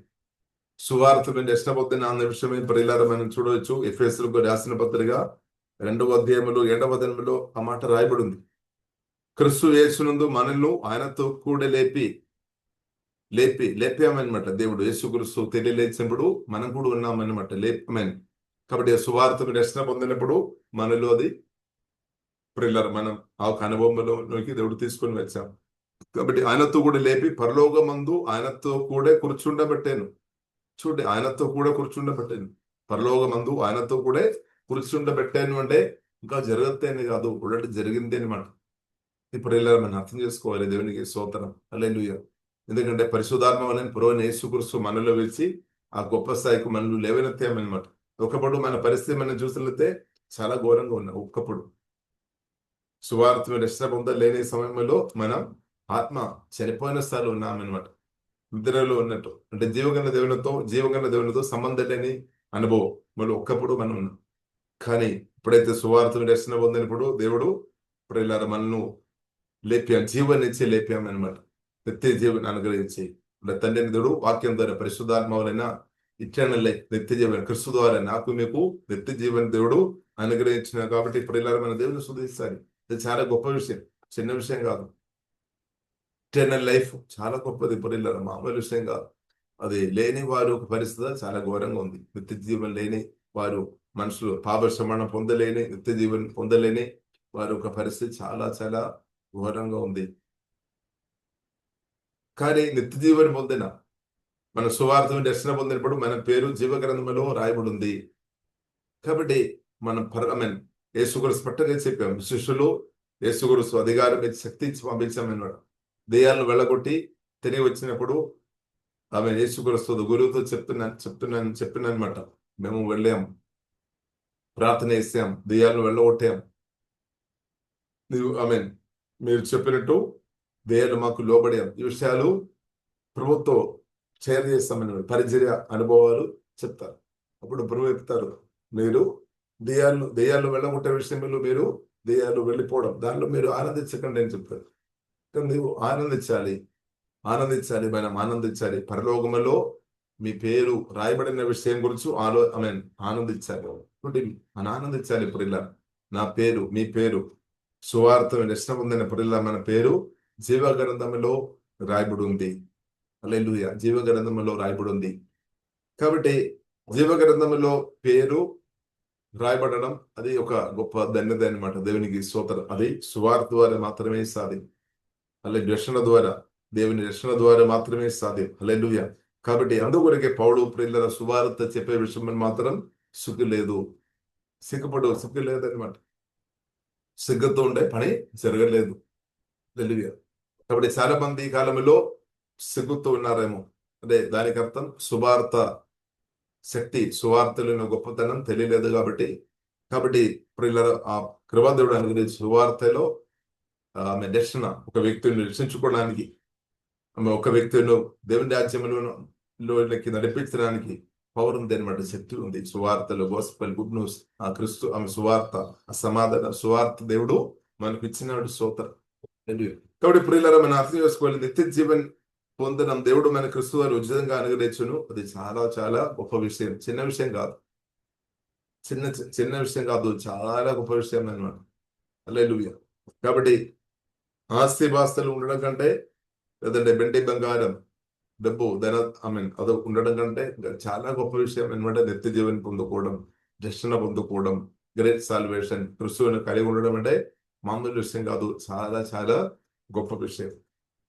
[SPEAKER 2] సువార్త మీద ఎష్టబోద్దని ఆ నిమిషమే ప్రియులారా మనం చూడవచ్చు. ఎఫెసీయులకు రాసిన పత్రిక 2వ అధ్యాయములో 7వ వచనములో ఆ మాట రాయబడి ఉంది. క్రీస్తు యేసునందు మనల్ని ఆయనతో కూడా లేపామన్నమాట. దేవుడు యేసుక్రీస్తు తెలియలేచినప్పుడు మనం కూడా ఉన్నామన్నమాట, లేపమని. కాబట్టి సువార్త మీద రక్షణ పొందినప్పుడు మనలో అది ప్రియులారా మనం ఆ అనుభవంలోకి దేవుడు తీసుకొని వచ్చాం. కాబట్టి ఆయనతో కూడా లేపి పరలోకమందు ఆయనతో కూడా కూర్చుండబెట్టాను. చూడండి, ఆయనతో కూడా కూర్చుండబెట్టాను. పరలోకమందు ఆయనతో కూడా కూర్చుండబెట్టాను అంటే ఇంకా జరగతేనే కాదు, ఆల్రెడీ జరిగింది అనమాట. ఇప్పుడు ఇలా మనం అర్థం చేసుకోవాలి. దేవునికి స్తోత్రం. హల్లెలూయా. ఎందుకంటే పరిశుద్ధాత్మ వలన ప్రభువైన యేసుక్రీస్తు మనలో వేసి ఆ గొప్ప స్థాయికి మనల్ని లేవనెత్తామన్నమాట. ఒకప్పుడు మన పరిస్థితి మనం చూసినట్లయితే చాలా ఘోరంగా ఉన్నాం. ఒకప్పుడు సువార్త రక్షణ పొందలేని సమయంలో మనం ఆత్మ చనిపోయిన స్థాయిలో ఉన్నామన్నమాట. నిద్రలో ఉన్నట్టు, అంటే జీవగల దేవునితో సంబంధం లేని అనుభవం మళ్ళీ ఒక్కప్పుడు మనం ఉన్నాం. కానీ ఇప్పుడైతే సువార్త రక్షణ పొందినప్పుడు దేవుడు ఇప్పుడు ఇలా మనను లేపాం, జీవనిచ్చి లేపామన్నమాట. నిత్య జీవన్ అనుగ్రహించి తండ్రిని దేవుడు వాక్యం ద్వారా పరిశుద్ధాత్మ వలన ఇటర్నల్ లైఫ్ నిత్య జీవన్ క్రీస్తు ద్వారా నాకు మీకు నిత్య జీవన్ దేవుడు అనుగ్రహించిన. కాబట్టి ఇప్పుడు ఇలా మన దేవుని స్తుతించాలి. ఇది చాలా గొప్ప విషయం, చిన్న విషయం కాదు. ఇటర్నల్ లైఫ్ చాలా గొప్పది. ఇప్పుడు ఇలా మామూలు విషయం కాదు. అది లేని వారు ఒక పరిస్థితి చాలా ఘోరంగా ఉంది. నిత్య జీవన్ లేని వారు, మనుషులు పాప శ్రమణ పొందలేని, నిత్య జీవన్ పొందలేని వారి ఒక పరిస్థితి చాలా చాలా ఘోరంగా ఉంది. కానీ నిత్య జీవన పొందిన మన సువార్త దర్శన పొందినప్పుడు మన పేరు జీవ గ్రంథంలో రాయబడి ఉంది. కాబట్టి మనం యేసుక్రీస్తు పట్టగా చెప్పాం, శిష్యులు యేసుక్రీస్తు అధికారం ఇచ్చి శక్తి ఇచ్చి పంపించామన్నాడు. దెయ్యాలను వెళ్ళగొట్టి తిరిగి వచ్చినప్పుడు ఆమె యేసుక్రీస్తు గురువుతో చెప్పినమాట. మేము వెళ్ళాం, ప్రార్థన చేసాం, దెయ్యాలను వెళ్ళగొట్టాం. మీరు చెప్పినట్టు దెయ్యాలు మాకు లోబడాం. ఈ విషయాలు ప్రభుత్వం షేర్ చేస్తామని పరిచర్య అనుభవాలు చెప్తారు. అప్పుడు ప్రభు చెప్తారు, మీరు దెయ్యాలు వెళ్ళగొట్టే విషయంలో మీరు దెయ్యాలు వెళ్ళిపోవడం దానిలో మీరు ఆనందించకండి అని చెప్తారు. నీవు ఆనందించాలి, మనం ఆనందించాలి. పరలోకములో మీ పేరు రాయబడిన విషయం గురించి ఆనందించాలి. మనం ఆనందించాలి. ఇప్పుడు ఇలా నా పేరు, మీ పేరు సువార్త రక్షణ పొందిన పురిలా మన పేరు జీవ గ్రంథంలో రాయబడి ఉంది. హల్లెలూయా. జీవ గ్రంథంలో రాయబడి ఉంది. కాబట్టి జీవ గ్రంథంలో పేరు రాయబడడం అది ఒక గొప్ప ధన్యత అనమాట. దేవునికి స్తోత్రం. అది సువార్త ద్వారా మాత్రమే సాధ్యం. అలాగే రక్షణ ద్వారా, దేవుని రక్షణ ద్వారా మాత్రమే సాధ్యం. హల్లెలూయా. కాబట్టి అందుకొరకే పౌలు ప్రియుల సువార్త చెప్పే విషయం మాత్రం సిగ్గు లేదనమాట. సిగ్గుతో ఉండే పని జరగలేదు. హల్లెలూయా. కాబట్టి చాలా మంది ఈ కాలంలో సిగ్గుతో ఉన్నారేమో. అంటే దానికి అర్థం సువార్త శక్తి, సువార్తలోని గొప్పతనం తెలియలేదు. కాబట్టి ఆ కృపాదేవుడు అనుగ్రహించి సువార్తలో ఆమె దర్శన ఒక వ్యక్తిని రక్షించుకోవడానికి, ఆమె ఒక వ్యక్తిని దేవుని రాజ్యంలోకి నడిపించడానికి పవర్ ఉంది అనమాట, శక్తి ఉంది. సువార్తలు, గోస్పెల్, గుడ్ న్యూస్, ఆ క్రిస్తు ఆమె సువార్త, ఆ సమాధాన సువార్త దేవుడు మనకు ఇచ్చినాడు. స్తోత్రం. కాబట్టి ప్రియులారా, మనం అర్థం చేసుకోవాలి, నిత్య జీవన్ పొందడం దేవుడు మన క్రిస్తు వారు ఉచితంగా అనుగ్రహించును. అది చాలా చాలా గొప్ప విషయం, చిన్న విషయం కాదు. చిన్న చిన్న విషయం కాదు, చాలా గొప్ప విషయం అన్నమాట. హల్లెలూయా. కాబట్టి ఆస్తి పాస్తులు ఉండడం కంటే, లేదంటే వెండి బంగారం, డబ్బు, ధన, అది ఉండడం కంటే చాలా గొప్ప విషయం అనమాట నిత్య జీవన్ పొందుకోవడం, రక్షణ పొందుకోవడం, గ్రేట్ సాల్వేషన్, క్రిస్తువుని కలిగి ఉండడం అంటే మామూలు విషయం కాదు, చాలా చాలా గొప్ప విషయం.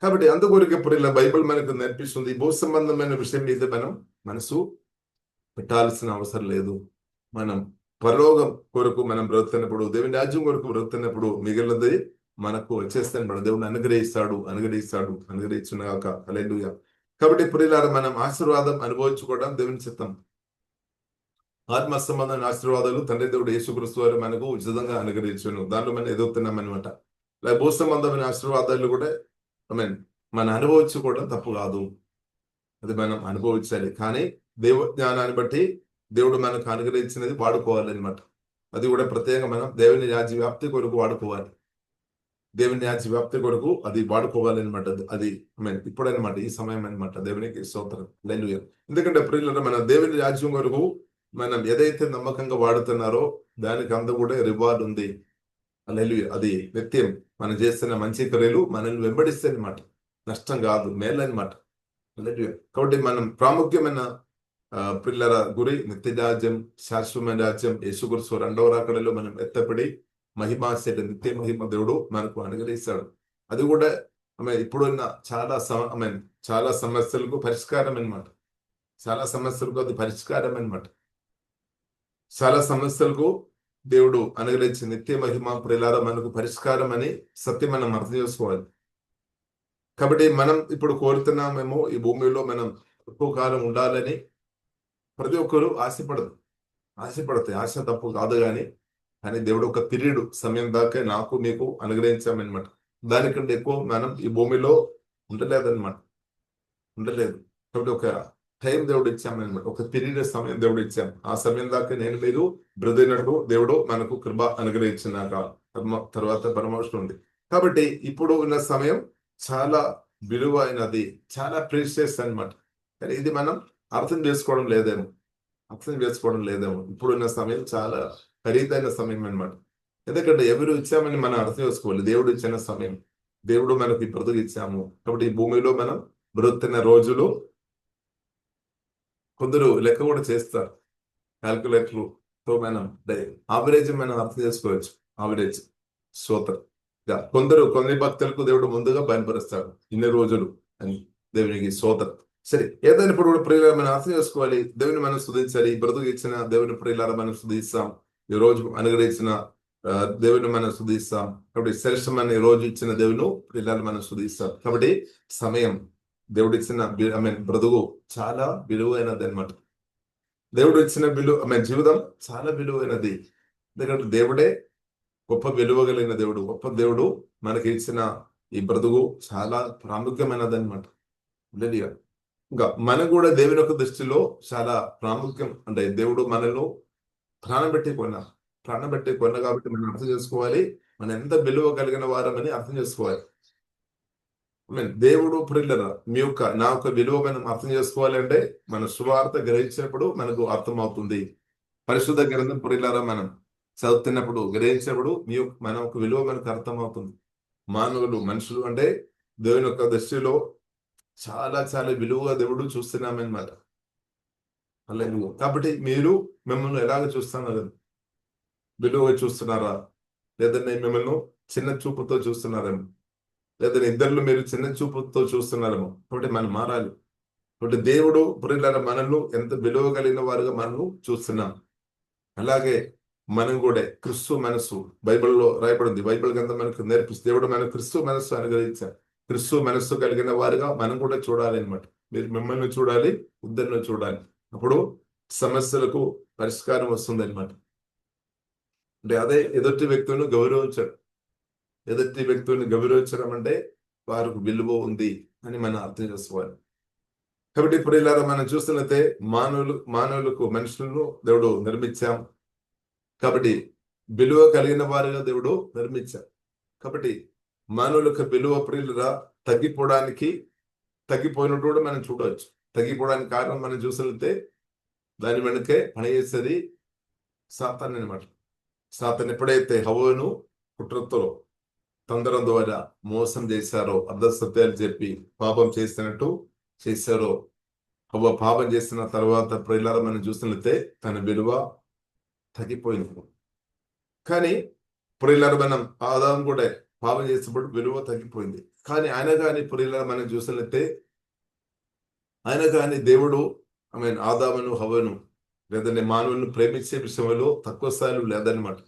[SPEAKER 2] కాబట్టి అందుకొరకు ఇప్పుడు ఇలా బైబిల్ మనకు నేర్పిస్తుంది, భూ సంబంధమైన విషయం మీద మనం మనసు పెట్టాల్సిన అవసరం లేదు. మనం పరలోకం కొరకు మనం బ్రతుకుతున్నప్పుడు, దేవుని రాజ్యం కొరకు బ్రతుకుతున్నప్పుడు మిగిలినది మనకు వచ్చేస్తాను. మన దేవుని అనుగ్రహించుగాక. హల్లెలూయా. కాబట్టి ప్రియులారా, మనం ఆశీర్వాదం అనుభవించుకోవడం దేవుని చిత్తం. ఆత్మ సంబంధమైన ఆశీర్వాదాలు తండ్రి దేవుడు యేసుక్రీస్తు వారు మనకు ఉచితంగా అనుగ్రహించును. దాంట్లో మనం ఎదుగుతున్నాం అనమాట. భూ సంబంధమైన ఆశీర్వాదాలు కూడా మనం అనుభవించుకోవడం తప్పు కాదు, అది మనం అనుభవించాలి. కానీ దేవ జ్ఞానాన్ని బట్టి దేవుడు మనకు అనుగ్రహించినది వాడుకోవాలన్నమాట. అది కూడా ప్రత్యేకంగా మనం దేవుని రాజ్య వ్యాప్తి కొరకు వాడుకోవాలి. దేవుని రాజ్య వ్యాప్తి కొరకు అది వాడుకోవాలన్నమాట. అది ఇప్పుడనమాట, ఈ సమయం అనమాట. దేవునికి స్తోత్రం. హల్లెలూయా. ఎందుకంటే ప్రియులారా, మన దేవుని రాజ్యం కొరకు మనం ఏదైతే నమ్మకంగా వాడుతున్నారో దానికి అంత కూడా రివార్డ్ ఉంది. హల్లెలూయా. అది నిత్యం మనం చేస్తున్న మంచి క్రియలు మనల్ని వెంబడిస్తే అనమాట, నష్టం కాదు, మేలు అనమాట. హల్లెలూయా. కాబట్టి మనం ప్రాముఖ్యమైన పిల్లల గురి నిత్య రాజ్యం, శాశ్వతమైన రాజ్యం, యేసుక్రీస్తు రెండవ రాకడలో మనం ఎత్తపడి మహిమాశేట నిత్య మహిమ దేవుడు మనకు అనుగ్రహిస్తాడు. అది కూడా ఇప్పుడున్న చాలా సమస్యలకు పరిష్కారం అనమాట. చాలా సమస్యలకు అది పరిష్కారం అనమాట. చాలా సమస్యలకు దేవుడు అనుగ్రహించి నిత్య మహిమ ప్రియులారా మనకు పరిష్కారం అని సత్యం మనం అర్థం చేసుకోవాలి. కాబట్టి మనం ఇప్పుడు కోరుతున్నామేమో ఈ భూమిలో మనం ఎక్కువ కాలం ఉండాలని ప్రతి ఒక్కరు ఆశపడతాయి. ఆశ తప్పు కాదు, కానీ దేవుడు ఒక పీరియడ్ సమయం దాకా నాకు నీకు అనుగ్రహించామన్నమాట. దానికంటే ఎక్కువ మనం ఈ భూమిలో ఉండలేదు. కాబట్టి ఒక టైం దేవుడు ఇచ్చామన్నమాట, ఒక పీరియడ్ సమయం దేవుడు ఇచ్చాం. ఆ సమయం దాకా నేను మీరు బ్రతికినట్టు దేవుడు మనకు కృప అనుగ్రహించినాక తర్వాత పరమోషం ఉంది. కాబట్టి ఇప్పుడు ఉన్న సమయం చాలా విలువైనది, చాలా ప్రీషియస్ అన్నమాట. కానీ ఇది మనం అర్థం చేసుకోవడం లేదేమో. ఇప్పుడున్న సమయం చాలా ఖరీదైన సమయం అన్నమాట. ఎందుకంటే ఎవరు ఇచ్చామని మనం అర్థం చేసుకోవాలి. దేవుడు ఇచ్చిన సమయం, దేవుడు మనకి బ్రతుకు ఇచ్చాము. కాబట్టి ఈ భూమిలో మనం బ్రతుకుతున్న రోజులు కొందరు లెక్క కూడా చేస్తారు, క్యాల్కులేటర్లు తో మనం ఆవరేజ్ మనం అర్థం చేసుకోవచ్చు. ఆవరేజ్ స్తోత్రం. కొన్ని భక్తులకు దేవుడు ముందుగా బయలుపరుస్తాడు ఇన్ని రోజులు అని. దేవునికి స్తోత్రం. సరే, ఏదైనా ఇప్పుడు కూడా ప్రియులారా మనం అర్థం చేసుకోవాలి, దేవుని మనం స్తుతించాలి. బ్రతుకు ఇచ్చిన దేవుని ప్రియులారా మనం స్తుతిస్తాం. ఈ రోజు అనుగ్రహించిన దేవుని మనం స్తుతిస్తాం. కాబట్టి శ్రేష్టమైన ఈ రోజు ఇచ్చిన దేవుని ప్రియులారా మనం స్తుతిస్తాం. కాబట్టి సమయం దేవుడు ఇచ్చిన బ్రతుకు చాలా విలువైనది అనమాట. దేవుడు ఇచ్చిన జీవితం చాలా విలువైనది. ఎందుకంటే దేవుడే గొప్ప విలువ కలిగిన దేవుడు, గొప్ప దేవుడు మనకి ఇచ్చిన ఈ బ్రతుకు చాలా ప్రాముఖ్యమైనది అనమాట. ఇంకా మనం కూడా దేవుని యొక్క దృష్టిలో చాలా ప్రాముఖ్యం. అంటే దేవుడు మనల్ని ప్రాణం పెట్టి కొన్న కాబట్టి మనం అర్థం చేసుకోవాలి, మనం ఎంత విలువ కలిగిన వారమని అర్థం చేసుకోవాలి. దేవుడు ప్రియులారా నా యొక్క విలువ మనం అర్థం చేసుకోవాలి అంటే మన సువార్త గ్రహించినప్పుడు మనకు అర్థమవుతుంది. పరిశుద్ధ గ్రంథం ప్రియులారా మనం చదువుతున్నప్పుడు గ్రహించినప్పుడు మన యొక్క విలువ మనకు అర్థమవుతుంది. మనుషులు అంటే దేవుని యొక్క దృష్టిలో చాలా చాలా విలువగా దేవుడు చూస్తున్నామన్నమాట. హల్లెలూయా. కాబట్టి మీరు మిమ్మల్ని ఎలాగ చూస్తున్నారు? విలువగా చూస్తున్నారా, లేదంటే మిమ్మల్ని చిన్న చూపుతో చూస్తున్నారేమో, లేదంటే ఇద్దరు మీరు చిన్న చూపుతో చూస్తున్నారేమో. కాబట్టి మనం మారాలి. కాబట్టి దేవుడు ప్రియులారా మనల్ని ఎంత విలువ కలిగిన వారుగా మనల్ని చూస్తున్నాం. అలాగే మనం కూడా క్రిస్తు మనసు బైబిల్లో రాయబడింది. బైబిల్ గ్రంథం మనకు నేర్పిస్తుంది. దేవుడు మనకు క్రిస్తు మనస్సు అనుగ్రహించారు. క్రిస్తు మనస్సు కలిగిన వారుగా మనం కూడా చూడాలి అనమాట. మీరు మిమ్మల్ని చూడాలి, ఇద్దరిని చూడాలి. అప్పుడు సమస్యలకు పరిష్కారం వస్తుంది అనమాట. అంటే అదే ఎదుటి వ్యక్తులను గౌరవించడం అంటే వారికి విలువ ఉంది అని మనం అర్థం చేసుకోవాలి. కాబట్టి ఇప్పుడు ఇలా మనం చూస్తున్నట్లయితే మానవులకు మనుషులను దేవుడు నిర్మించాం. కాబట్టి విలువ కలిగిన వారిగా దేవుడు నిర్మించాం. కాబట్టి మానవులకు విలువ ప్రియులుగా తగ్గిపోయినట్టు కూడా మనం చూడవచ్చు. తగ్గిపోవడానికి కారణం మనం చూసినట్లయితే దాని వెనుకే పనిచేసేది సాతాన్ అనమాట. సాతాన్ ఎప్పుడైతే హవ్వను కుట్రతో తొందరం ద్వారా మోసం చేశారో, అర్ధసత్యాలు చెప్పి పాపం చేసినట్టు చేశారో, హవ్వ పాపం చేసిన తర్వాత ప్రియులారా మనం చూసినట్లయితే తన విలువ తగ్గిపోయింది. కానీ ప్రియులారా మనం ఆదాము కూడా పాపం చేసినప్పుడు విలువ తగ్గిపోయింది. కానీ ఆయన కానీ ప్రియులారా మనం చూసినట్లయితే ఆయన కానీ దేవుడు ఆదామును హవ్వను లేదంటే మానవులను ప్రేమించే విషయంలో తక్కువ స్థాయిలో లేదనమాట.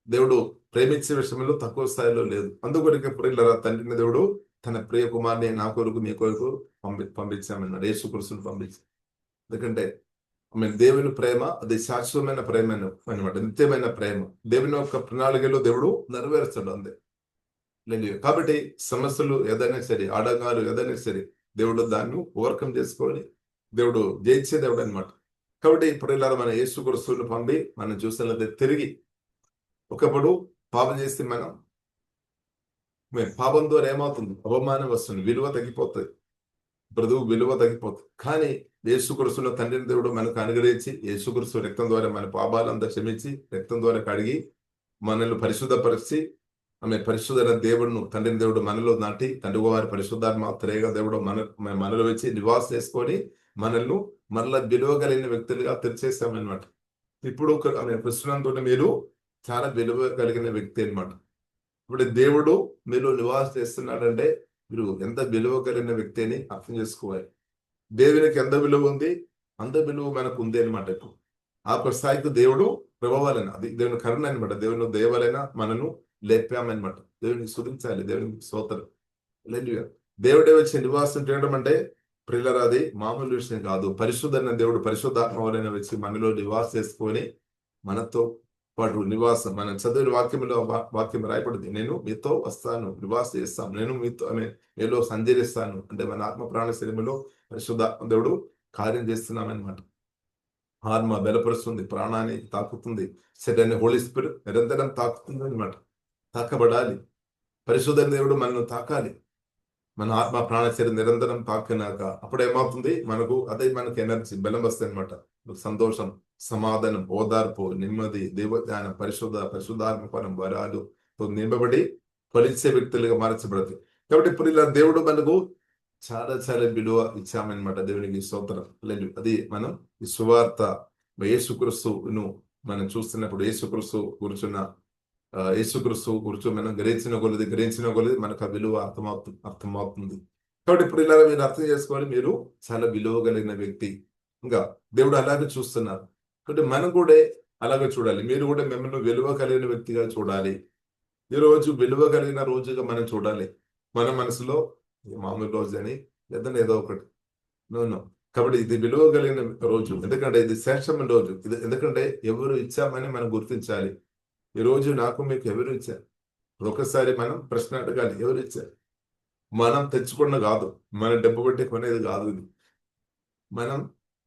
[SPEAKER 2] దేవుడు ప్రేమించే విషయంలో తక్కువ స్థాయిలో లేదు. అందుకొరకు ప్రియులారా తండ్రిని దేవుడు తన ప్రియ కుమార్ని నా కొరకు మీ కొరకు పంపించామన్నాడు. యేసుక్రీస్తును పంపించాం. ఎందుకంటే దేవుని ప్రేమ అది శాశ్వతమైన ప్రేమ అనమాట, నిత్యమైన ప్రేమ. దేవుని యొక్క ప్రణాళికలో దేవుడు నెరవేర్చాడు అంతే. లేదు కాబట్టి సమస్యలు ఏదైనా సరే, ఆటంకాలు ఏదైనా సరే, దేవుడు దాన్ని ఓవర్కమ్ చేసుకొని దేవుడు జయించే దేవుడు అనమాట. కాబట్టి ఇప్పుడు ఇలా మన యేసుక్రీస్తును పంపి మనం చూసినట్లయితే తిరిగి ఒకప్పుడు పాపం చేస్తే మనం పాపం ద్వారా ఏమవుతుంది? అవమానం వస్తుంది, విలువ తగ్గిపోతుంది, బ్రతుకు విలువ తగ్గిపోతుంది. కానీ యేసుక్రీస్తున్న తండ్రిని దేవుడు మనకు అనుగ్రహించి యేసుక్రీస్తు రక్తం ద్వారా మన పాపాలంతా క్షమించి రక్తం ద్వారా కడిగి మనల్ని పరిశుద్ధపరిచి పరిశుద్ధ దేవుడును తండ్రిని దేవుడు మనలో నాటి తండ్రి వారి పరిశుద్ధాత్మ త్రేగా దేవుడు మనలో వచ్చి నివాసం చేసుకొని మనల్ని మరలా విలువ కలిగిన వ్యక్తులుగా తెరిచేసామన్నమాట. ఇప్పుడు కృష్ణంతో మీరు చాలా విలువ కలిగిన వ్యక్తి అనమాట. ఇప్పుడు దేవుడు మీరు నివాసం చేస్తున్నాడంటే మీరు ఎంత విలువ కలిగిన వ్యక్తి అని అర్థం చేసుకోవాలి. దేవునికి ఎంత విలువ ఉంది అంత విలువ మనకు ఉంది అనమాట. ఇప్పుడు ఆ స్థాయికి దేవుడు ప్రభావాలైనా అది దేవుని కరుణ అనమాట. దేవుని దేవాలైనా మనను లేపామన్నమాట. దేవునికి స్తుతించాలి, దేవునికి స్తోత్రం. దేవుడే వచ్చి నివాసం చేయడం అంటే ప్రియులారా అది మామూలు విషయం కాదు. పరిశుద్ధమైన దేవుడు పరిశుద్ధాత్మ వలన వచ్చి మనలో నివాసం చేసుకొని మనతో పాటు నివాసం, మన చదివిన వాక్యం రాయబడింది, నేను మీతో వస్తాను, నివాసం చేస్తాను, నేను మీలో సంచరిస్తాను. అంటే మన ఆత్మ ప్రాణ శరీరంలో పరిశుద్ధాత్మ దేవుడు కార్యం చేస్తున్నామన్నమాట. ఆత్మ బలపరుస్తుంది, ప్రాణాన్ని తాకుతుంది, శరీరాన్ని హోలీ స్పిరిట్ నిరంతరం తాకుతుంది అనమాట. తాకబడాలి, పరిశుద్ధ దేవుడు మనల్ని తాకాలి. మన ఆత్మ ప్రాణ శరీరం నిరంతరం తాకినాక అప్పుడు ఏమవుతుంది? మనకు ఎనర్జీ, బలం వస్తాయి అనమాట. సంతోషం, సమాధానం, ఓదార్పు, నెమ్మది, దేవజ్ఞానం, పరిశుద్ధాత్మపరం వరాలుతో నింపబడి ఫలించే వ్యక్తులుగా మార్చబడతాయి. కాబట్టి ఇప్పుడు ఇలా దేవుడు మనకు చాలా చాలా విలువ ఇచ్చామన్నమాట. దేవునికి స్తోత్రం. లేదు అది మనం ఈ సువార్త యేసుక్రీస్తును మనం చూస్తున్నప్పుడు యేసుక్రీస్తు గురించి మనం గ్రహించిన కొలది మనకు ఆ విలువ అర్థమవుతుంది. కాబట్టి ఇప్పుడు ఇలా మీరు అర్థం చేసుకోవాలి, మీరు చాలా విలువ కలిగిన వ్యక్తి. ఇంకా దేవుడు అలాగే చూస్తున్నారు. కాబట్టి మనం కూడా అలాగే చూడాలి. మీరు కూడా మిమ్మల్ని విలువ కలిగిన వ్యక్తిగా చూడాలి. ఈ రోజు విలువ కలిగిన రోజుగా మనం చూడాలి. మన మనసులో మామూలు రోజు అని లేదంటే ఏదో ఒకటి నో. కాబట్టి ఇది విలువ కలిగిన రోజు, ఎందుకంటే ఇది శ్రేష్టమైన రోజు. ఎందుకంటే ఎవరు ఇచ్చామని మనం గుర్తించాలి. ఈ రోజు నాకు మీకు ఎవరు ఇచ్చారు? ఒకసారి మనం ప్రశ్న అడగాలి, ఎవరు ఇచ్చారు? మనం తెచ్చుకున్న కాదు, మన డబ్బు పెట్టి కొనేది కాదు. ఇది మనం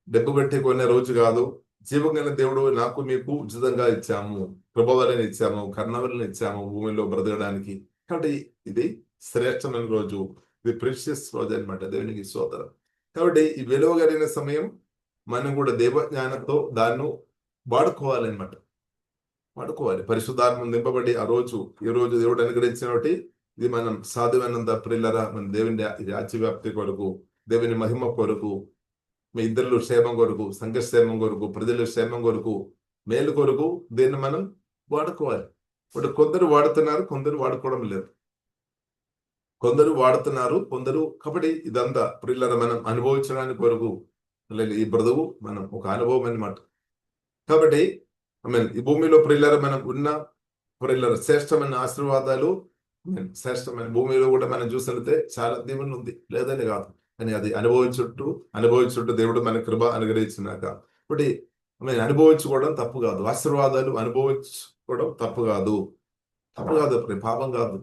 [SPEAKER 2] డబ్బు పెట్టి కొనే రోజు కాదు. జీవగల దేవుడు నాకు మీకు ఉచితంగా ఇచ్చాము, ప్రభావాలను ఇచ్చాము, కర్ణవలను ఇచ్చాము భూమిలో బ్రతకడానికి. కాబట్టి ఇది శ్రేష్టమైన రోజు, ఇది ప్రెషియస్ రోజు అనమాట. దేవునికి స్తోత్రం. కాబట్టి ఈ విలువ కలిగిన సమయం మనం కూడా దేవజ్ఞానంతో దాన్ని వాడుకోవాలన్నమాట. పరిశుద్ధాత్మ నింపబడి ఈ రోజు దేవుడు అనుగ్రహించినటువంటి ఇది మనం సాధువైనంత ప్రియులరా మన దేవుని రాజ్యవ్యాప్తి కొరకు, దేవుని మహిమ కొరకు, మీ ఇద్దరు క్షేమం కొరకు, సంఘ క్షేమం కొరకు, ప్రజల క్షేమం కొరకు, మేలు కొరకు దీన్ని మనం వాడుకోవాలి. ఇప్పుడు కొందరు వాడుతున్నారు, కొందరు వాడుకోవడం లేదు. కొందరు కాబట్టి ఇదంతా ప్రియులరా మనం అనుభవించడానికి కొరకు ఈ బ్రతుకు మనం ఒక అనుభవం అన్నమాట. కాబట్టి ఈ భూమిలో ప్రియులరా మనం ఉన్న ప్రియులరా శ్రేష్టమైన ఆశీర్వాదాలు, శ్రేష్టమైన భూమిలో కూడా మనం చూసినట్లయితే చాలా దేవుని ఉంది, లేదని కాదు. కానీ అది అనుభవించుట్టు దేవుడు మన కృప అనుగ్రహించినాక ఇప్పుడు అనుభవించుకోవడం తప్పు కాదు. ఆశీర్వాదాలు అనుభవించుకోవడం తప్పు కాదు, పాపం కాదు.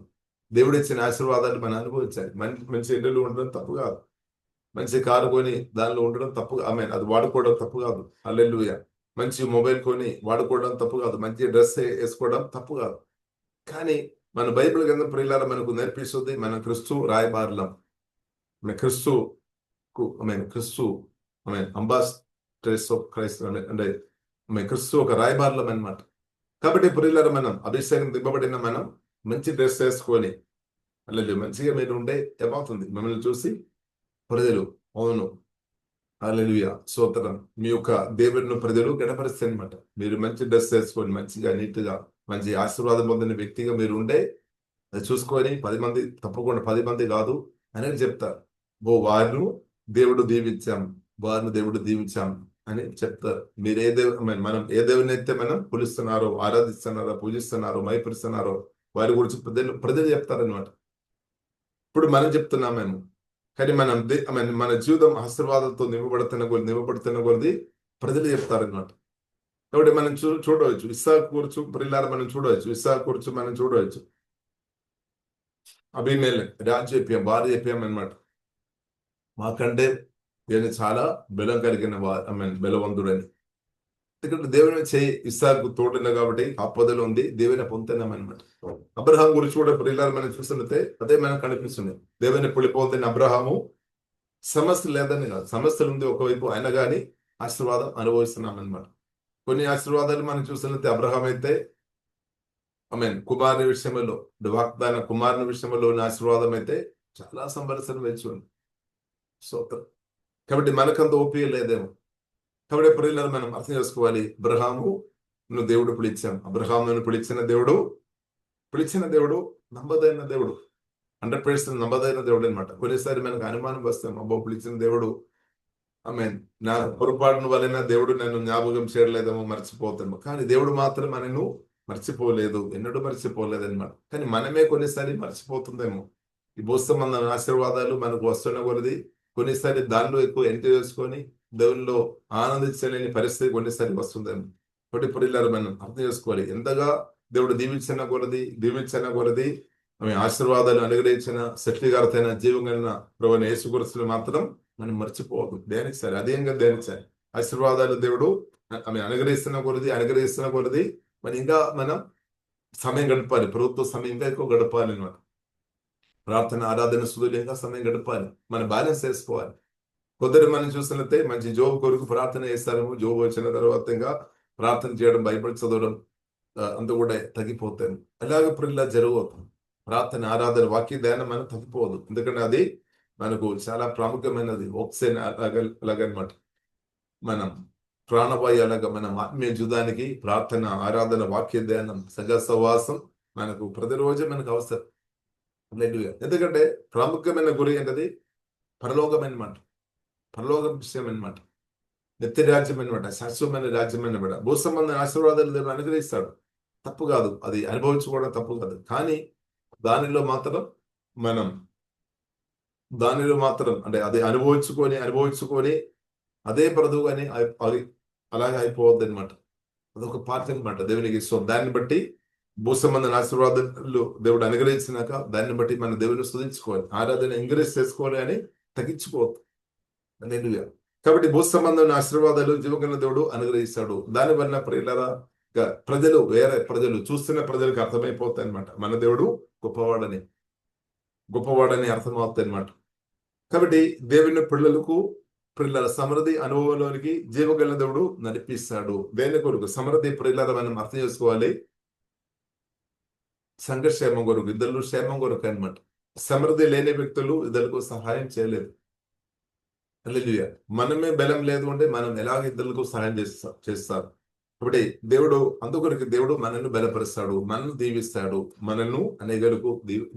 [SPEAKER 2] దేవుడు ఇచ్చిన ఆశీర్వాదాలు మనం అనుభవించాలి. మంచి ఇళ్ళు ఉండడం తప్పు కాదు. మంచి కారు కొని దానిలో ఉండడం తప్పు, అది వాడుకోవడం తప్పు కాదు. హల్లెలూయా. మంచి మొబైల్ కొని వాడుకోవడం తప్పు కాదు. మంచి డ్రెస్ వేసుకోవడం తప్పు కాదు. కానీ మన బైబిల్ గ్రంథం ప్రియులారా మనకు నేర్పిస్తుంది, మన క్రిస్తు రాయబారులం, మన క్రిస్తు అంబాసిడర్స్ ఆఫ్ క్రైస్ట్ అంటే క్రిస్తు ఒక రాయబారులం అన్నమాట. కాబట్టి ప్రియులారా మనం అభిషేకం దిబ్బబడిన మనం మంచి డ్రెస్ వేసుకొని అల్లెలు మంచిగా మీరు ఉంటే ఏమవుతుంది, మిమ్మల్ని చూసి ప్రజలు అవును హల్లెలూయా స్తోత్రం మీ యొక్క దేవుడిని ప్రజలు గణపరిస్తారు అనమాట. మీరు మంచి డ్రెస్ వేసుకొని మంచిగా నీట్ గా మంచి ఆశీర్వాదం పొందిన వ్యక్తిగా మీరు ఉండే అది చూసుకొని 10 మంది, తప్పకుండా 10 మంది కాదు అనేది చెప్తారు. వారిను దేవుడు దీవించాం, వారిని దేవుడు దీవించాం అని చెప్తారు. మీరు ఏ దేవు మనం ఏ దేవుని అయితే మనం కొలుస్తున్నారో, ఆరాధిస్తున్నారో, పూజిస్తున్నారో, మైపరుస్తున్నారో వారి గురించి ప్రజలు చెప్తారనమాట. ఇప్పుడు మనం చెప్తున్నామేమో, కానీ మన జీవితం ఆశీర్వాదంతో నింపబడుతున్న కొద్ది ప్రజలు చెప్తారనమాట. కాబట్టి మనం చూడవచ్చు ఇస్సాకు గురించి ప్రియులారా మనం చూడవచ్చు. ఇస్సాకు గురించి మనం చూడవచ్చు. అబీమెలెకు రాజేప్యం భార్య చెప్పాం అనమాట. మాకంటే ఈయన చాలా బలం కలిగిన బలవంతుడని. ఎందుకంటే దేవుని చేయి ఇస్సాకు తోడున్న కాబట్టి ఆపదలో ఉంది, దేవుని పొందుతున్నాం అనమాట. అబ్రహాం గురించి కూడా ప్రియులారా మనం చూస్తుంటే అదే మనకు కనిపిస్తుంది. దేవుని పొందిన అబ్రహాము సమస్య లేదని కాదు, సమస్యలు ఉంది ఒకవైపు, అయినా కానీ ఆశీర్వాదం అనుభవిస్తున్నాం అనమాట. కొన్ని ఆశీర్వాదాలు మనం చూసినట్లయితే అబ్రహాం అయితే కుమారుని విషయంలో, వాగ్దాన కుమారుని విషయంలో ఆశీర్వాదం అయితే చాలా సంవత్సరం వేచుంది. స్తోత్రం. కాబట్టి మనకంత ఓపిక లేదేమో. కాబట్టి ప్రియులను మనం అర్థం చేసుకోవాలి. అబ్రహాము దేవుడు పిలిచాం, అబ్రహామును పిలిచిన దేవుడు నమ్మదైన దేవుడు, 100% నమ్మదైన దేవుడు అనమాట. కొన్నిసారి మనకు అనుమానం వస్తాం, అబ్బో పిలిచిన దేవుడు నా పొరపాటును వలన దేవుడు నన్ను జ్ఞాపకం చేయలేదేమో, మర్చిపోతాము. కానీ దేవుడు మాత్రం మనను మర్చిపోలేదు, ఎన్నడూ మర్చిపోలేదు అనమాట. కానీ మనమే కొన్నిసారి మర్చిపోతుందేమో. ఈ భూసంబంధ ఆశీర్వాదాలు మనకు వస్తున్న కొలది కొన్నిసారి దానిలో ఎక్కువ ఎంటర్ చేసుకొని దేవునిలో ఆనందించలేని పరిస్థితి కొన్నిసారి వస్తుందేమో. కాబట్టి ప్రియులారా మనం అర్థం చేసుకోవాలి. ఎంతగా దేవుడు దీవించిన కొలది ఆశీర్వాదాలు అనుగ్రహించిన శక్తిగారతైన జీవంగా ప్రభువైన యేసుక్రీస్తును మాత్రం మనం మర్చిపోవద్దు. ధ్యానించాలి, అదేంగా ధ్యానించాలి. ఆశీర్వాదాలు దేవుడు అనుగ్రహిస్తున్న కొలది మరి ఇంకా మనం సమయం గడపాలి. ప్రభుత్వ సమయం ఇంకా ఎక్కువ గడపాలి అన్నమాట. ప్రార్థన, ఆరాధన, స్తుతులు ఇంకా సమయం గడపాలి. మనం బ్యాలెన్స్ చేసుకోవాలి. కొందరు మనం చూసినట్లయితే మంచి జోబు కొరకు ప్రార్థన చేస్తారేమో, జోబు వచ్చిన తర్వాత ఇంకా ప్రార్థన చేయడం, బైబిల్ చదవడం అంత కూడా తగ్గిపోతాను. అలాగే ఇప్పుడు ఇలా జరగవుతుంది. ప్రార్థన, ఆరాధన, వాక్య ధ్యానం మనం తగ్గిపోదు. ఎందుకంటే అది మనకు చాలా ప్రాముఖ్యమైనది. ఆక్సిజన్ అలాగనమాట. మనం ప్రాణవాయు అలాగా మనం ఆత్మీయ జుదానికి ప్రార్థన, ఆరాధన, వాక్య ధ్యానం, సజా సహవాసం మనకు ప్రతిరోజు మనకు అవసరం. ఎందుకంటే ప్రాముఖ్యమైన గురి ఏంటది పరలోకమైనమాట, పరలోక విషయం అనమాట, నిత్య రాజ్యం అనమాట, శాశ్వతమైన రాజ్యం అనమాట. భూ సంబంధ ఆశీర్వాదాలు దేవుడు అనుగ్రహిస్తాడు, తప్పు కాదు, అది అనుభవించుకోవడం తప్పు కాదు. కానీ దానిలో మాత్రం అంటే అది అనుభవించుకొని అదే బ్రతుకుని అలాగే అయిపోవద్దు అనమాట. అదొక పార్ట్ అనమాట దేవునికి. సో దాన్ని బట్టి భూ సంబంధ ఆశీర్వాదాలు దేవుడు అనుగ్రహించినాక దాన్ని బట్టి మన దేవుని స్తుతించుకోవాలి, ఆరాధన ఎంకరేజ్ చేసుకోవాలి అని తగ్గించుకోవద్దు. హల్లెలూయా. కాబట్టి భూ సంబంధమైన ఆశీర్వాదాలు జీవగల దేవుడు అనుగ్రహిస్తాడు. దాని వలన ప్రియులారా వేరే ప్రజలు చూస్తున్న ప్రజలకు అర్థమైపోతాయి అనమాట, మన దేవుడు గొప్పవాడని అర్థమవుతాయి అనమాట. కాబట్టి దేవుని పిల్లల సమృద్ధి అనుభవంలోనికి జీవగల దేవుడు నడిపిస్తాడు. దేని కొరకు సమృద్ధి ప్రియులారా మనం అర్థం చేసుకోవాలి. సంఘక్షేమం కొరకు, ఇద్దరు క్షేమం కొరకు అనమాట. సమృద్ధి లేని వ్యక్తులు ఇద్దరికి సహాయం చేయలేదు. హల్లెలూయా. మనమే బలం లేదు అంటే మనం ఎలాగ ఇద్దరులకు సహాయం చేస్తారు. కాబట్టి అందుకొరకు దేవుడు మనల్ని బలపరుస్తాడు, మనల్ని దీవిస్తాడు, మనల్ని అనేకలకు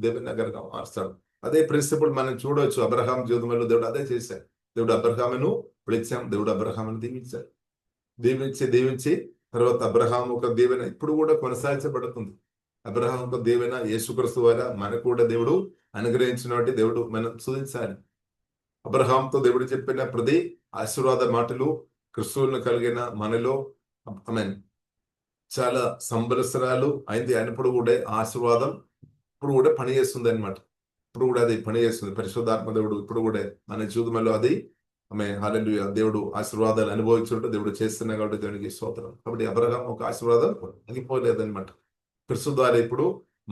[SPEAKER 2] దేవుని నగరంగా మార్స్తాడు. అదే ప్రిన్సిపల్ మనం చూడవచ్చు. అబ్రహాం జీవితంలో దేవుడు అదే చేశాడు. దేవుడు అబ్రహామును పిలిచాం, దేవుడు అబ్రహామును దీవించాడు. దీవించి తర్వాత అబ్రహాం ఒక దీవెన ఇప్పుడు కూడా కొనసాగించబడుతుంది. అబ్రహాం ఒక దీవెన యేసుక్రీస్తు ద్వారా మనకు కూడా దేవుడు అనుగ్రహించిన దేవుడు మనం స్తుతించాలి. అబ్రహాంతో దేవుడు చెప్పిన ప్రతి ఆశీర్వాద మాటలు క్రిస్తువులను కలిగిన మనలో చాలా సంవత్సరాలు అయింది అయినప్పుడు కూడా ఆశీర్వాదం ఇప్పుడు కూడా పనిచేస్తుంది అనమాట. ఇప్పుడు కూడా అది పనిచేస్తుంది. పరిశుద్ధాత్మ దేవుడు ఇప్పుడు కూడా మన జీవితంలో అది హల్లెలూయా దేవుడు ఆశీర్వాదాలు అనుభవించుంటూ దేవుడు చేస్తున్నా కాబట్టి దేవునికి స్తోత్రం. కాబట్టి అబ్రహాం ఒక ఆశీర్వాదం ఆగిపోలేదన్నమాట. క్రీస్తు ద్వారా ఇప్పుడు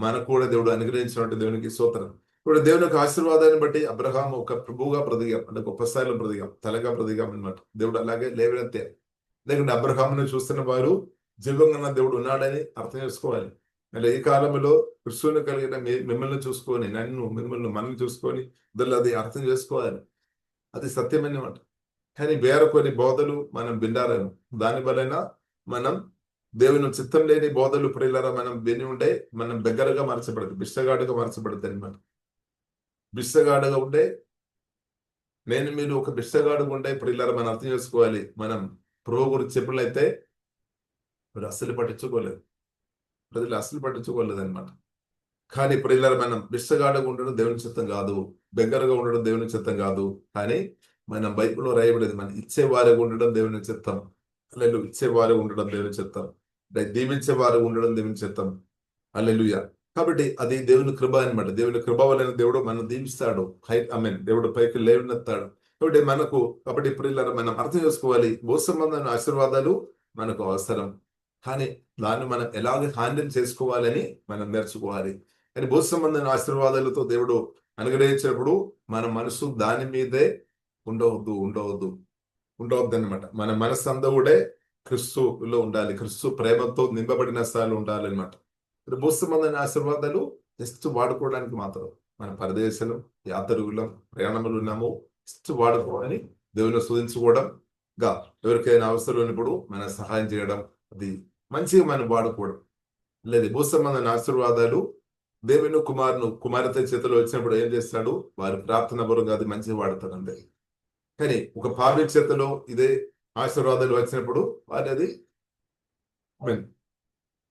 [SPEAKER 2] మనకు కూడా దేవుడు అనుగ్రహించినట్టు దేవునికి స్తోత్రం. ఇప్పుడు దేవుని యొక్క ఆశీర్వాదాన్ని బట్టి అబ్రహాం ఒక ప్రభువుగా బ్రతికాం, అంటే గొప్ప స్థాయిలో బ్రతికాం, తలగా బ్రతికాం అనమాట. దేవుడు అలాగే లేవనెత్తే, లేకుంటే అబ్రహాంను చూస్తున్న వారు జీవంగా దేవుడు ఉన్నాడని అర్థం చేసుకోవాలి. మళ్ళీ ఈ కాలంలో క్రిస్తువుని కలిగిన మిమ్మల్ని చూసుకొని, మిమ్మల్ని మనం చూసుకొని అది అర్థం చేసుకోవాలి. అది సత్యమన్నమాట. కానీ వేరే కొన్ని బోధలు మనం విన్నారేమో, దాని వలన మనం దేవుని చిత్తం లేని బోధలు ప్రియులారా మనం విని ఉండే మనం దగ్గరగా మార్చబడుతుంది, బిచ్చగాడుగా మార్చబడుతుంది అనమాట. బిచ్చగాడుగా ఉండే మీరు ఒక బిచ్చగాడుగా ఉండే ప్రియులారా మనం అర్థం చేసుకోవాలి. మనం ప్రభు గురించి చెప్పినట్లయితే మీరు అస్సలు పట్టించుకోలేదు, ప్రజలు అస్సలు పట్టించుకోలేదు అనమాట. కానీ ప్రియులారా మనం బిచ్చగాడుగా ఉండడం దేవుని చిత్తం కాదు, దగ్గరగా ఉండడం దేవుని చిత్తం కాదు. కానీ మనం బైబిల్లో రాయబడేది మనం ఇచ్చేవారుగా ఉండడం దేవుని చిత్తం. హల్లెలూయా, ఇచ్చేవారు ఉండడం దేవుని చిత్తం, దీవించేవారు ఉండడం దేవుని చిత్తం. హల్లెలూయా. కాబట్టి అది దేవుని కృప అనమాట. దేవుని కృప వలన దేవుడు మనం దీవిస్తాడు, దేవుడు పైకి లేవనెత్తాడు. కాబట్టి ప్రియులారా మనం అర్థం చేసుకోవాలి, భూ సంబంధమైన ఆశీర్వాదాలు మనకు అవసరం, కానీ దాన్ని మనం ఎలాగ హ్యాండిల్ చేసుకోవాలని మనం నేర్చుకోవాలి. కానీ భూ సంబంధమైన ఆశీర్వాదాలతో దేవుడు అనుగ్రహించినప్పుడు మన మనసు దాని మీదే ఉండవద్దు అనమాట. మన మనసు అంతా కూడా క్రీస్తులో ఉండాలి, క్రీస్తు ప్రేమతో నింపబడిన స్థాయిలో ఉండాలన్నమాట. భూ సంబంధమైన ఆశీర్వాదాలు జస్ట్ వాడుకోవడానికి మాత్రం, మన పరదేశంలో యాత్రికులం ప్రయాణములు ఉన్నాము, జస్ట్ వాడుకోవాలని దేవుని స్తుతించుకోవడంగా, ఎవరికైనా అవసరం ఉన్నప్పుడు మన సహాయం చేయడం, అది మంచిగా మనం వాడుకోవడం లేదు. భూ సంబంధమైన ఆశీర్వాదాలు దేవుని కుమార్తె చేతిలో వచ్చినప్పుడు ఏం చేస్తాడు, వారి ప్రార్థన పూర్వకంగా అది మంచిగా వాడతారంటే. కానీ ఒక పాపి చేతిలో ఇదే ఆశీర్వాదాలు వచ్చినప్పుడు వారి అది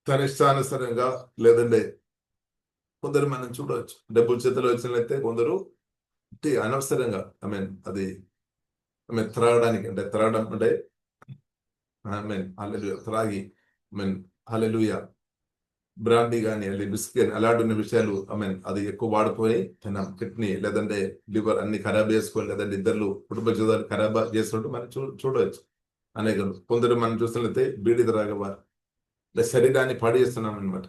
[SPEAKER 2] తన ఇష్టానుసారంగా, లేదంటే కొందరు మనం చూడవచ్చు డబ్బుల చేతిలో వచ్చినట్లయితే కొందరు అనవసరంగా అది త్రాగడానికి, త్రాగడం అంటే త్రాగి హల్లెలూయా బ్రాండీ కానీ బిస్కెట్ అలాంటి విషయాలు అది ఎక్కువ వాడిపోయి తన కిడ్నీ లేదంటే లివర్ అన్ని ఖరాబ్ చేసుకొని, లేదంటే ఇద్దరు కుటుంబ జీవితాలు ఖరాబ్ చేసినట్టు మనం చూడవచ్చు. అనేకలు కొందరు మనం చూస్తున్నట్లయితే బీడి త్రాగవారు, శరీరాన్ని పాడు చేస్తున్నాం అనమాట.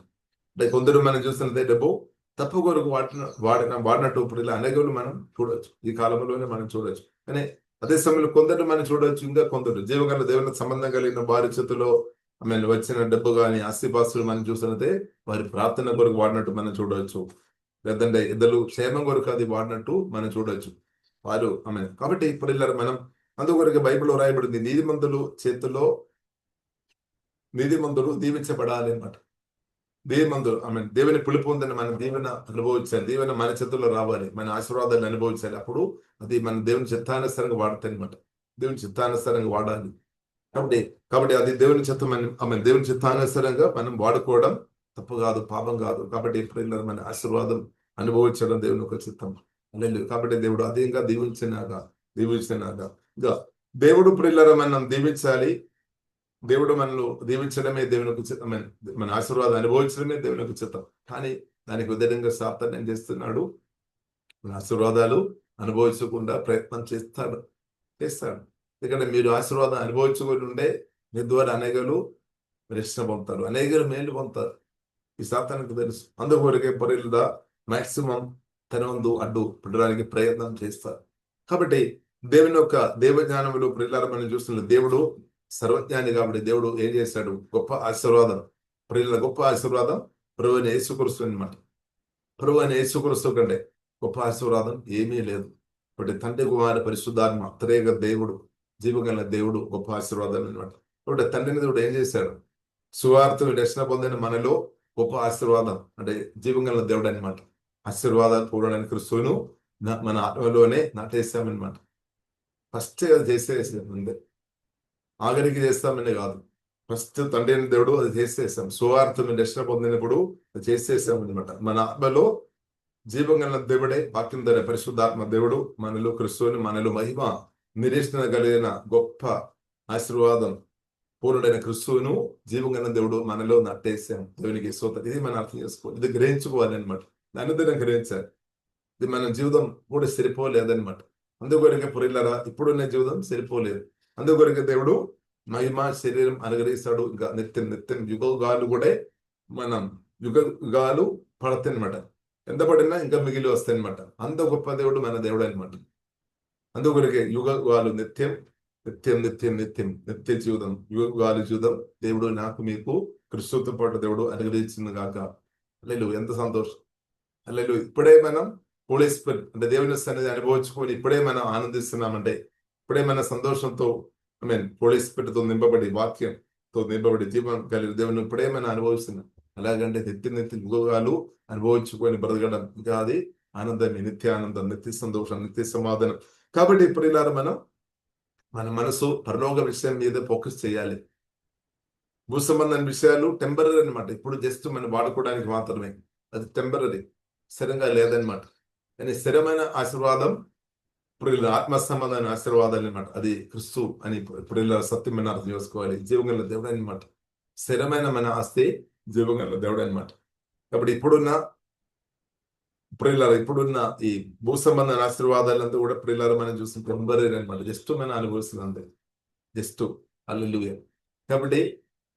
[SPEAKER 2] కొందరు మనం చూస్తున్నట్లయితే డబ్బు తప్పు కొరకు వాడినట్టు ఇప్పుడు ఇలా అనేకలు మనం చూడవచ్చు, ఈ కాలంలోనే మనం చూడవచ్చు. కానీ అదే సమయంలో కొందరు మనం చూడవచ్చు, ఇంకా కొందరు జీవగల దేవునికి సంబంధం కలిగిన వారి చేతిలో వచ్చిన డబ్బు కానీ ఆస్తిపాస్తులు మనం చూసినట్టే వారి ప్రార్థన కొరకు వాడినట్టు మనం చూడవచ్చు, లేదంటే ఇద్దరు క్షేమం కొరకు అది వాడినట్టు మనం చూడవచ్చు వారు. కాబట్టి ఇప్పుడు మనం అందుకొరకు బైబిల్లో రాయబడింది, నీతిమంతులు చేతుల్లో నీతిమంతులు దీవించబడాలి అన్నమాట. నీతిమంతులు దేవుని పిలుపు ఉందని మనం దీవెన అనుభవించాలి, దీవెన మన చేతుల్లో రావాలి, మన ఆశీర్వాదాన్ని అనుభవించాలి. అప్పుడు అది మన దేవుని చిత్తానుసారంగా వాడతాయి అనమాట. దేవుని చిత్తానుసారంగా వాడాలి. కాబట్టి అది దేవుని చిత్తం, దేవుని చిత్తానుసారంగా మనం వాడుకోవడం తప్పు కాదు, పాపం కాదు. కాబట్టి ఇప్పుడు మన ఆశీర్వాదం అనుభవించడం దేవుని ఒక చిత్తం. లేదు కాబట్టి దేవుడు అధికంగా దీవించినాక ఇంకా దేవుడు ప్రియులారా మనం దీవించాలి. దేవుడు మనల్ని దీవించడమే దేవునికి చిత్తం, మన ఆశీర్వాదం అనుభవించడమే దేవునికి చిత్తం. కానీ దానికి విధంగా సాతాను ఏం చేస్తున్నాడు, ఆశీర్వాదాలు అనుభవించకుండా ప్రయత్నం చేస్తాడు. ఎందుకంటే మీరు ఆశీర్వాదం అనుభవించుకొని ఉండే మీ ద్వారా అనేకలు రక్షణ పొందుతారు, అనేకలు మేలు పొందుతారు. ఈ సాతానికి తెలుసు. అందుకొరకే పరిలుదా మాక్సిమం తన ముందు అడ్డు పెట్టడానికి ప్రయత్నం చేస్తారు. కాబట్టి దేవుని యొక్క దేవజ్ఞానములు ప్రియులారా మనం చూస్తున్న దేవుడు సర్వజ్ఞాని. కాబట్టి దేవుడు ఏం చేశాడు, గొప్ప ఆశీర్వాదం గొప్ప ఆశీర్వాదం ప్రభువైన యేసుక్రీస్తు అన్నమాట. ప్రభువైన యేసుక్రీస్తు కంటే గొప్ప ఆశీర్వాదం ఏమీ లేదు. కాబట్టి తండ్రి కుమార పరిశుద్ధాత్మ త్రియేక దేవుడు, జీవగల దేవుడు గొప్ప ఆశీర్వాదం అనమాట. కాబట్టి తండ్రిని దేవుడు ఏం చేశాడు, సువార్తను రక్షణ పొందిన మనలో గొప్ప ఆశీర్వాదం అంటే జీవగల దేవుడు అనమాట. ఆశీర్వాదాలు పూడడానికి క్రీస్తును మన ఆత్మలోనే నాటేస్తామన్నమాట. ఫస్ట్ అది చేసేసాం, ముందే ఆఖరికి చేస్తామని కాదు, ఫస్ట్ తండ్రిని దేవుడు అది చేసేసాం. సువార్తను రక్షణ పొందినప్పుడు అది చేసేసాం అనమాట. మన ఆత్మలో జీవంగల దేవుడే వాక్యం ధర పరిశుద్ధాత్మ దేవుడు మనలో క్రీస్తుని మనలో మహిమ నిరీక్షణ కలిగిన గొప్ప ఆశీర్వాదం పూర్ణుడైన క్రీస్తును జీవంగల దేవుడు మనలో నట్టేసాం. దేవునికి స్తోత్రం. ఇది మనం అర్థం చేసుకోవాలి, ఇది గ్రహించుకోవాలి అనమాట. దాన్ని గ్రహించాలి. ఇది మన జీవితం కూడా సరిపోలేదన్నమాట. అందుకొరకే ప్రియులారా ఇప్పుడున్న జీవితం సరిపోలేదు. అందుకొరకే దేవుడు మహిమ శరీరం అనుగ్రహిస్తాడు. ఇంకా నిత్యం నిత్యం యుగాలు కూడా మనం యుగాలు పడతాయి అనమాట. ఎంత పడినా ఇంకా మిగిలి వస్తాయి అనమాట. అంత గొప్ప దేవుడు మన దేవుడు అనమాట. అందుకొరకే యుగాలు నిత్యం నిత్యం నిత్యం నిత్యం నిత్య జీవితం యుగాలు జీవితం దేవుడు నాకు మీకు క్రిస్తుతో పాటు దేవుడు అనుగ్రహించింది కాక. హల్లెలూయా, ఎంత సంతోషం. హల్లెలూయా. ఇప్పుడే మనం హోలీ స్పిరిట్ అంటే దేవుని సన్నిధి అనుభవించుకొని ఇప్పుడే మనం ఆనందిస్తున్నామంటే, ఇప్పుడే మన సంతోషంతో హోలీ స్పిరిట్ తో నింపబడి వాక్యంతో నింపబడి జీవం కలిగి దేవుని ఇప్పుడే మనం అనుభవిస్తున్నాం. అలాగంటే నిత్య నిత్య యుగాలు అనుభవించుకొని బ్రతకడం ఇంకా అది ఆనందమే, నిత్య ఆనందం, నిత్య సంతోషం, నిత్య సమాధానం. కాబట్టి ఇప్పుడు ఇలా మన మనసు పరలోక విషయం మీద ఫోకస్ చేయాలి. భూ సంబంధమైన విషయాలు టెంపరీ అనమాట. ఇప్పుడు జస్ట్ మనం వాడుకోవడానికి మాత్రమే, అది టెంపరీ, స్థిరంగా లేదనమాట. కానీ స్థిరమైన ఆశీర్వాదం ఇప్పుడు ఆత్మ సంబంధమైన ఆశీర్వాదాలు అనమాట. అది క్రిస్తు అని ఇప్పుడు సత్యమైన అర్థం చేసుకోవాలి. జీవగల దేవుడు అనమాట. స్థిరమైన మన ఆస్తి జీవగల దేవుడు అనమాట. కాబట్టి ఇప్పుడున్న ఈ భూ సంబంధమైన ఆశీర్వాదాలంతా కూడా ప్రియులారా మనం చూసిన టెంపరీ అనమాట. జస్ట్ మనం అనుభవిస్తుంది అంతే, జస్ట్. హల్లెలూయా. కాబట్టి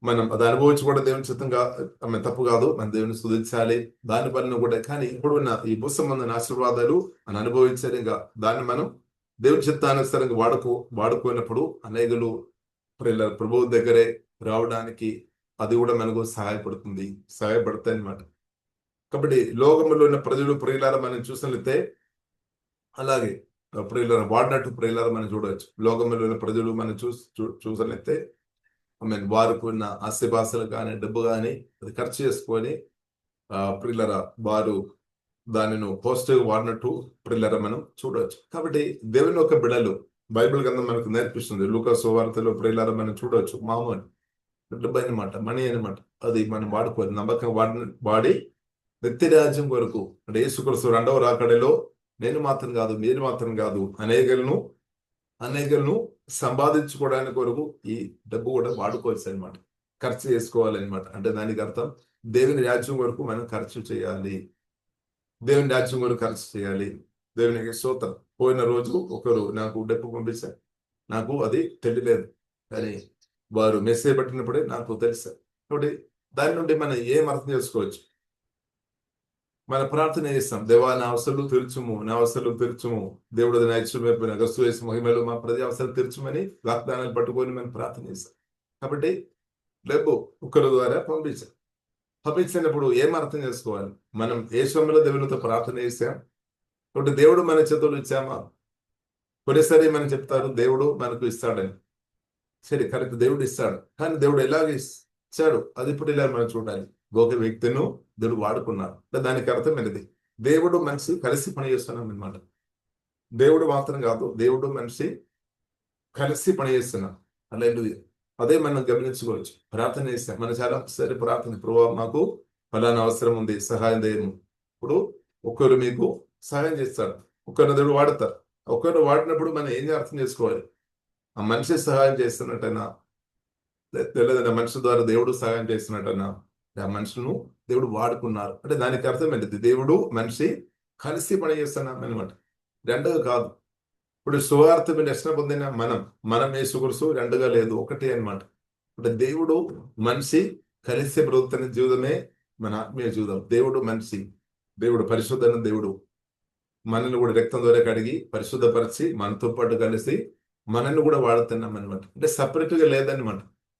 [SPEAKER 2] మనం అది అనుభవించుకోవడం దేవుని చిత్తంగా తప్పు కాదు, మన దేవుని స్తుతించాలి దాని పనిని కూడా. కానీ ఇప్పుడున్న ఈ భూ సంబంధమైన ఆశీర్వాదాలు మనం అనుభవించాలి. ఇంకా దాన్ని మనం దేవుని చిత్తానుసారంగా వాడుకున్నప్పుడు అనేకులు ప్రభువు దగ్గరే రావడానికి అది కూడా మనకు సహాయపడతాయి అనమాట. కాబట్టి లోకంలో ఉన్న ప్రజలు ప్రియులారా మనం చూసినట్లయితే అలాగే ప్రియులారా వాడినట్టు ప్రియులారా మనం చూడవచ్చు. లోకంలో ఉన్న ప్రజలు మనం చూసినట్లయితే వారికి ఉన్న ఆస్తిపాస్తులు కానీ డబ్బు కానీ అది ఖర్చు చేసుకొని ప్రియులారా వారు దానిని పాజిటివ్ వాడినట్టు ప్రియులారా మనం చూడవచ్చు. కాబట్టి దేవుని యొక్క బిడలు బైబిల్ గ్రంథం మనకు నేర్పిస్తుంది. లూకా సువార్తలో ప్రియులారా మనం చూడవచ్చు. మామూలు డబ్బు అనమాట, మనీ అనమాట. అది మనం వాడుకోవాలి, నమ్మకం వాడి వ్యక్తి రాజ్యం కొరకు అంటే యేసుక్రీస్తు రెండవ రాకడలో నేను మాత్రం కాదు, మీరు మాత్రం కాదు, అనేకలను సంపాదించుకోవడానికి కొరకు ఈ డబ్బు కూడా వాడుకోవచ్చు అనమాట, ఖర్చు చేసుకోవాలన్నమాట. అంటే దానికి అర్థం దేవుని రాజ్యం కొరకు మనం ఖర్చు చేయాలి. దేవుని రాజ్యం కొరకు ఖర్చు చేయాలి. దేవునికి స్తోత్రం. పోయిన రోజు ఒకరు నాకు డబ్బు పంపించారు. నాకు అది తెలియలేదు, కానీ వారు మెసేజ్ పట్టినప్పుడే నాకు తెలుసు. కాబట్టి దాని నుండి మనం ఏం అర్థం చేసుకోవచ్చు? మన ప్రార్థన చేస్తాం, దేవా నా అవసరాలు తీర్చుము, నా అవసరాలు తీర్చుము, దేవుడు నైశ్వర్యమైన గస్తు వేసి మహిమలు మా ప్రతి అవసరాలు తీర్చుమని వాగ్దానాలు పట్టుకొని మనం ప్రార్థన చేస్తాం. కాబట్టి డబ్బు ఒకరి ద్వారా పంపించినప్పుడు ఏం అర్థం చేసుకోవాలి? మనం ఏ సమయంలో దేవునితో ప్రార్థన చేసాం కాబట్టి దేవుడు మన చేతులు ఇచ్చామా? కొన్నిసారి మనం చెప్తారు దేవుడు మనకు ఇస్తాడని. సరే, కరెక్ట్, దేవుడు ఇస్తాడు. కానీ దేవుడు ఎలాగ ఇచ్చాడు అది ఇప్పుడు ఇలా మనం చూడాలి. ఒక వ్యక్తిను దేవుడు వాడుకున్నారు. దానికి అర్థమైనది దేవుడు మనిషి కలిసి పని చేస్తున్నాం అనమాట. దేవుడు మాత్రం కాదు, దేవుడు మనిషి కలిసి పని చేస్తున్నాం. హల్లెలూయా. అదే మనం గమనించుకోవచ్చు. ప్రార్థన చేస్తాం, మనం చాలా సరే ప్రార్థన, ప్రభువా మాకు ఫలానా అవసరం ఉంది, సహాయం చేయము. ఇప్పుడు ఒకరు మీకు సహాయం చేస్తాడు, ఒకరిని దేవుడు వాడతారు. ఒకరు వాడినప్పుడు మనం ఏం అర్థం చేసుకోవాలి? ఆ మనిషి సహాయం చేస్తున్నట్టయినా లేదంటే మనిషి ద్వారా దేవుడు సహాయం చేస్తున్నట్టయినా ఆ మనుషులను దేవుడు వాడుకున్నారు అంటే దానికి అర్థం ఏంటిది? దేవుడు మనిషి కలిసి పని చేస్తున్నాం అనమాట. రెండుగా కాదు. ఇప్పుడు సువార్త మీద రక్షణ పొందిన మనం యేసుక్రీస్తు రెండుగా లేదు, ఒకటి అనమాట. అంటే దేవుడు మనిషి కలిసి బ్రతుకుతున్న జీవితమే మన ఆత్మీయ జీవితం. దేవుడు మనిషి, దేవుడు పరిశుద్ధమైన దేవుడు మనల్ని కూడా రక్తం ద్వారా కడిగి పరిశుద్ధపరిచి మనతో పాటు కలిసి మనల్ని కూడా వాడుతున్నాం అనమాట. అంటే సపరేట్ గా లేదనమాట.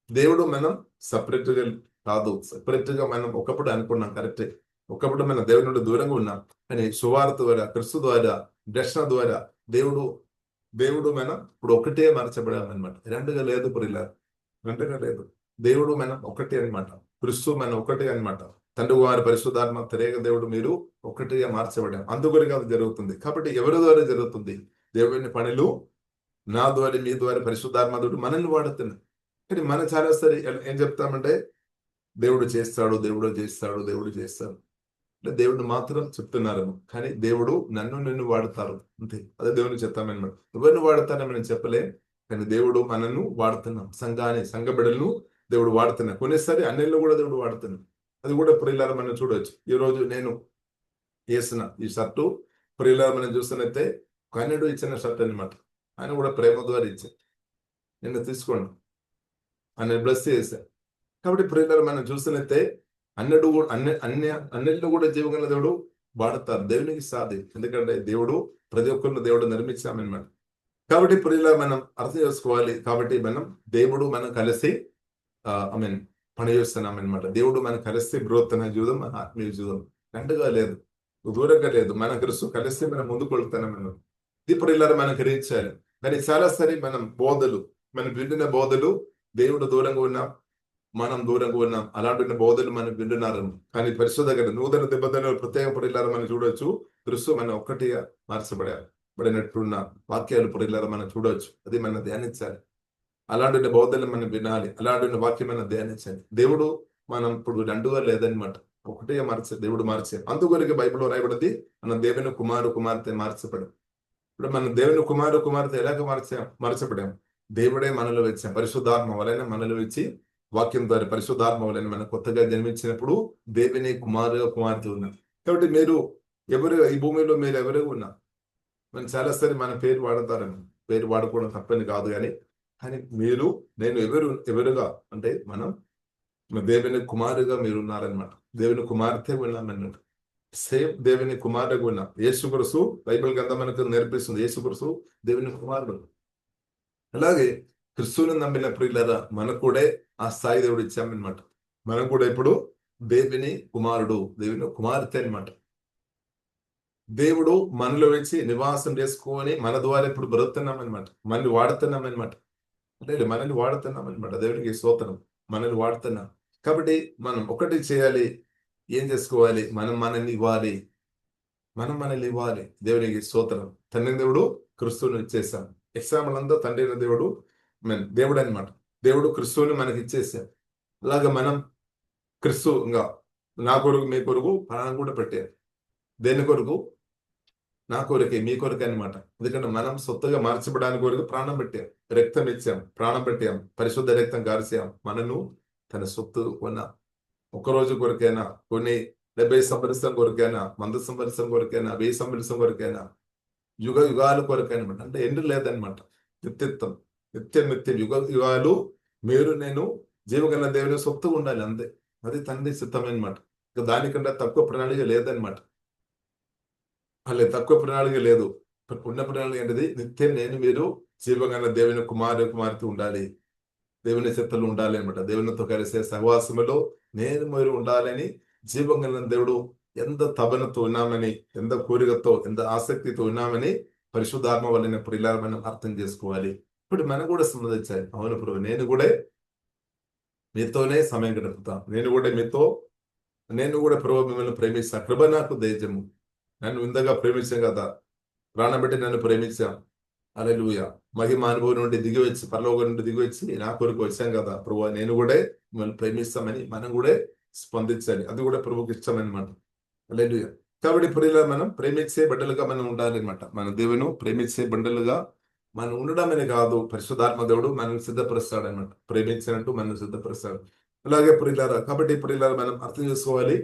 [SPEAKER 2] దేవుడు మనం సపరేట్ గా కాదు, సపరేట్ గా మనం ఒకప్పుడు అనుకున్నాం, కరెక్టే. ఒకప్పుడు మనం దేవుడి నుండి దూరంగా ఉన్నాం. కానీ సువార్త ద్వారా, క్రీస్తు ద్వారా, దర్శన ద్వారా దేవుడు మనం ఇప్పుడు ఒకటే మార్చబడామన్నమాట. రెండుగా లేదు, ప్రియులారా, రెండుగా లేదు. దేవుడు మనం ఒకటే అనమాట. క్రీస్తు మనం ఒకటే అనమాట. తండ్రి వారి పరిశుద్ధాత్మ త్రేక దేవుడు మీరు ఒకటిగా మార్చబడాం. అందుకొరకే అది జరుగుతుంది. కాబట్టి ఎవరి ద్వారా జరుగుతుంది? దేవుని పనులు నా ద్వారా, మీ ద్వారా పరిశుద్ధాత్మ దేవుడు మనల్ని వాడుతున్నాడు. కానీ మనం చాలా సరే ఏం చెప్తామంటే దేవుడు చేస్తాడు, దేవుడు చేస్తాడు, దేవుడు చేస్తాడు అంటే దేవుడు మాత్రం చెప్తున్నారేమో, కానీ దేవుడు నిన్ను వాడతారు అంతే. అదే దేవుని చెప్తామన్నమాట. ఎవరిని వాడతారని మనం చెప్పలేం, కానీ దేవుడు మనల్ని వాడుతున్నాం. సంఘ బిడ్డలను దేవుడు వాడుతున్నాం. కొన్నిసారి అన్నిళ్ళు కూడా దేవుడు వాడుతున్నాం. అది కూడా ప్రియులారా మనం చూడవచ్చు. ఈ రోజు నేను వేసిన ఈ షర్టు ప్రియుల మనం చూస్తున్నైతే కన్నుడు ఇచ్చిన షర్ట్ అనమాట. ఆయన కూడా ప్రేమ ద్వారా ఇచ్చారు, నిన్ను తీసుకోండి ఆయన బ్లెస్ చేశారు. కాబట్టి ప్రియుల మనం చూస్తున్నైతే అన్నిటి అన్నిట్లో కూడా జీవగల దేవుడు వాడతారు, దేవునికి సాధి. ఎందుకంటే దేవుడు ప్రతి ఒక్కరిని దేవుడు నిర్మించామన్నమాట. కాబట్టి ప్రియుల మనం అర్థం చేసుకోవాలి. కాబట్టి దేవుడు మనం కలిసి ఐ మీన్ పని చేస్తున్నాం అనమాట. దేవుడు మనం కలిసి గ్రోత్ అనే జీవితం, మన ఆత్మీయ జీవితం గంటగా లేదు, దూరంగా లేదు. మన క్రిస్తు కలిసి మనం ముందుకు వెళ్తున్నాం. ఇది ప్రియులారా మనం గ్రహించాలి. కానీ చాలా సరి మనం బోధలు, మనం వింటున్న బోధలు దేవుడు దూరంగా ఉన్నాం, మనం దూరంగా ఉన్నాం. అలాంటి బోధలు మనం వింటున్నారు. కానీ పరిశోధన నూతన నిబంధనలు ప్రత్యేక ప్రియులారా మనం చూడొచ్చు, క్రిస్తు మనం ఒక్కటిగా మార్చబడినట్టున్న వాక్యాలు ప్రియులారా మనం చూడవచ్చు. అది మనం ధ్యానించాలి. అలాంటి బోధనలు మనం వినాలి, అలాంటి వాక్యం మనం ధ్యానించాలి. దేవుడు మనం ఇప్పుడు రెండుగా లేదనమాట, ఒకటే దేవుడు మార్చారు. అందుకొరికి బైబిల్లో రాయబడింది మన దేవుని కుమార్తె మార్చబడి. ఇప్పుడు మన దేవుని కుమార్తె ఎలాగ మార్చబడాం? దేవుడే మనలో వచ్చాం, పరిశుద్ధాత్మ వలన మనలో వచ్చి వాక్యం ద్వారా పరిశుద్ధాత్మ వలన మనం కొత్తగా జన్మించినప్పుడు దేవుని కుమార్తె ఉన్నారు. కాబట్టి మీరు ఎవరు ఈ భూమిలో మీరు ఎవరు ఉన్నా, మనం చాలాసారి మన పేరు వాడతారని, పేరు వాడుకోవడం తప్పని కాదు, కానీ మీరు నేను ఎవరుగా అంటే మనం దేవుని కుమారుగా మీరు ఉన్నారనమాట. దేవుని కుమార్తె ఉన్నామన్నట్టు. సేమ్ దేవుని కుమారుగా ఉన్నాం. యేసుక్రీస్తు బైబిల్ గ్రంథం మనకు నేర్పిస్తుంది, యేసుక్రీస్తు దేవుని కుమారుడు. అలాగే క్రిస్తువుని నమ్మిన ప్రియులారా మనకు కూడా ఆ స్థాయి దేవుడు ఇచ్చామన్నమాట. మనం కూడా ఇప్పుడు దేవుని కుమారుడు, దేవుని కుమార్తె అనమాట. దేవుడు మనలో వచ్చి నివాసం చేసుకొని మన ద్వారా ఇప్పుడు బ్రతుకుతున్నాం అనమాట, మనల్ని వాడుతున్నాం అనమాట. అంటే మనల్ని వాడుతున్నాం అనమాట. దేవునికి స్తోత్రం, మనల్ని వాడుతున్నాం. కాబట్టి మనం ఒకటి చేయాలి, ఏం చేసుకోవాలి? మనల్ని ఇవ్వాలి. దేవునికి స్తోత్రం. తండ్రి దేవుడు క్రిస్తువుని ఇచ్చేసాం. ఎగ్జాంపుల్ అంతా తండ్రి దేవుడు దేవుడు అనమాట. దేవుడు క్రిస్తువుని మనకి ఇచ్చేసాం. అలాగే మనం క్రిస్తు ఇంకా నా కొరకు మీ కొరకు ప్రాణం కూడా పెట్టారు. దేని కొరకు? నా కొరకే, మీ కొరకే అనమాట. ఎందుకంటే మనం సొత్తుగా మార్చబడానికి కొరకు ప్రాణం పెట్టాం, రక్తం ఇచ్చాం, ప్రాణం పెట్టాం, పరిశుద్ధ రక్తం కాల్చాం. మనను తన సొత్తు కొన్నా. ఒక్కరోజు కొరకైనా, కొన్ని 70 సంవత్సరం కొరకైనా, 100 సంవత్సరం కొరకైనా, 1000 సంవత్సరం కొరకైనా, యుగాల కొరకైనా, అంటే ఎండు లేదనమాట. నిత్యం యుగాలు మీరు నేను జీవగల దేవుని సొత్తుగా ఉండాలి, అంతే. అది తండ్రి సిద్ధమనమాట. ఇక దానికంటే తక్కువ ప్రణాళిక లేదనమాట. అలా తక్కువ ప్రణాళిక లేదు. ఉన్న ప్రణాళిక ఏంటిది? నిత్యం నేను మీరు జీవగల దేవుని కుమార్తె ఉండాలి, దేవుని చిత్తలు ఉండాలి అనమాట. దేవునితో కలిసే సహవాసములో నేను మీరు ఉండాలని జీవగల దేవుడు ఎంత తపనతో ఉన్నామని, ఎంత కోరికతో, ఎంత ఆసక్తితో ఉన్నామని పరిశుద్ధాత్మ వలన ప్రియులారా మనం అర్థం చేసుకోవాలి. ఇప్పుడు మనం కూడా సంబంధించాలి. అవును ప్రభు, నేను కూడా మీతోనే సమయం గడుపుతాను, నేను కూడా ప్రభు మిమ్మల్ని ప్రేమిస్తాను. కృప నాకు ధైర్యము, నన్ను ఇంతగా ప్రేమించాం కదా, ప్రాణం పెట్టి నన్ను ప్రేమించాం. హల్లెలూయా. మహిమ అనుభవం నుండి దిగివచ్చి, పరలోకం నుండి దిగివచ్చి నా కొరకు వచ్చాం కదా ప్రభు, నేను కూడా మిమ్మల్ని ప్రేమిస్తామని మనం కూడా స్పందించాలి. అది కూడా ప్రభుకి ఇష్టం అనమాట. హల్లెలూయా. కాబట్టి ప్రియులారా మనం ప్రేమించే బిడ్డలుగా మనం ఉండాలి అనమాట. మన దేవుని ప్రేమించే బిడ్డలుగా మనం ఉండడమని కాదు, పరిశుద్ధాత్మ దేవుడు మనం సిద్ధపరుస్తాడు అనమాట. ప్రేమించినట్టు మనం సిద్ధపరుస్తాడు. అలాగే ప్రియులారా, కాబట్టి ప్రియులారా మనం అర్థం చేసుకోవాలి,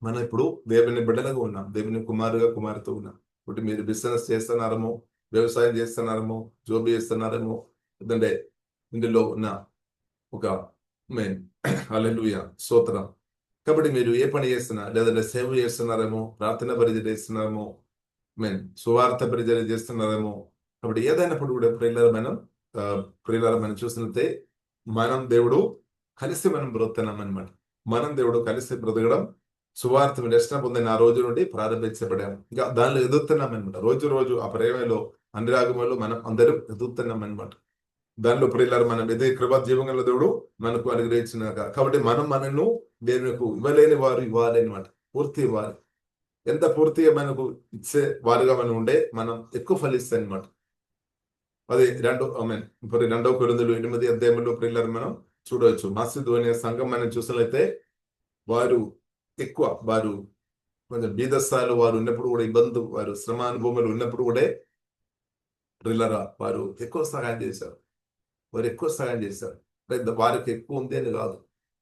[SPEAKER 2] మనం ఇప్పుడు దేవుని బిడ్డలుగా ఉన్నాం, దేవుని కుమార్తె ఉన్నాం. ఇప్పుడు మీరు బిజినెస్ చేస్తున్నారేమో, వ్యవసాయం చేస్తున్నారేమో, జాబ్ చేస్తున్నారేమో, ఎందుకంటే ఇందులో ఉన్న ఒక మెయిన్ హల్లెలూయా స్తోత్రం. కాబట్టి మీరు ఏ పని చేస్తున్నా, లేదంటే సేవ చేస్తున్నారేమో, ప్రార్థన పరిచయం చేస్తున్నారేమో, సువార్త పరిచయం చేస్తున్నారేమో. కాబట్టి ఏదైనప్పుడు కూడా ప్రియులారా మనం చూసినట్లయితే మనం దేవుడు కలిసి మనం బ్రతుకుతున్నాం అనమాట. మనం దేవుడు కలిసి బ్రతకడం సువార్త దర్శనం పొందిన ఆ రోజు నుండి ప్రారంభించబడాము. ఇంకా దానిలో ఎదుగుతున్నాం అనమాట. రోజు ఆ ప్రేమలో, అనురాగంలో మనం అందరం ఎదుగుతున్నాం అనమాట. దానిలో ప్రియులారా మనం ఎదే కృపా జీవంగల దేవుడు మనకు అనుగ్రహించినాక, కాబట్టి మనను దేవునికి ఇవ్వలేని వారు ఇవ్వాలి అనమాట. పూర్తి ఇవ్వాలి. ఎంత పూర్తిగా మనకు ఇచ్చే వారుగా మనం ఉండే, మనం ఎక్కువ ఫలిస్తాయి అనమాట. అది 2 కొరింథీయులు 8 అధ్యాయంలో ప్రియులారా మనం చూడవచ్చు. మాసిదోనియా సంఘం మనం చూసినట్లయితే వారు కొంచెం బీదస్థాయిలో వారు ఉన్నప్పుడు కూడా, వారు శ్రమానుభూములు ఉన్నప్పుడు కూడా ప్రియులారా వారు ఎక్కువ సహాయం చేశారు. వారికి ఎక్కువ ఉంది అని కాదు,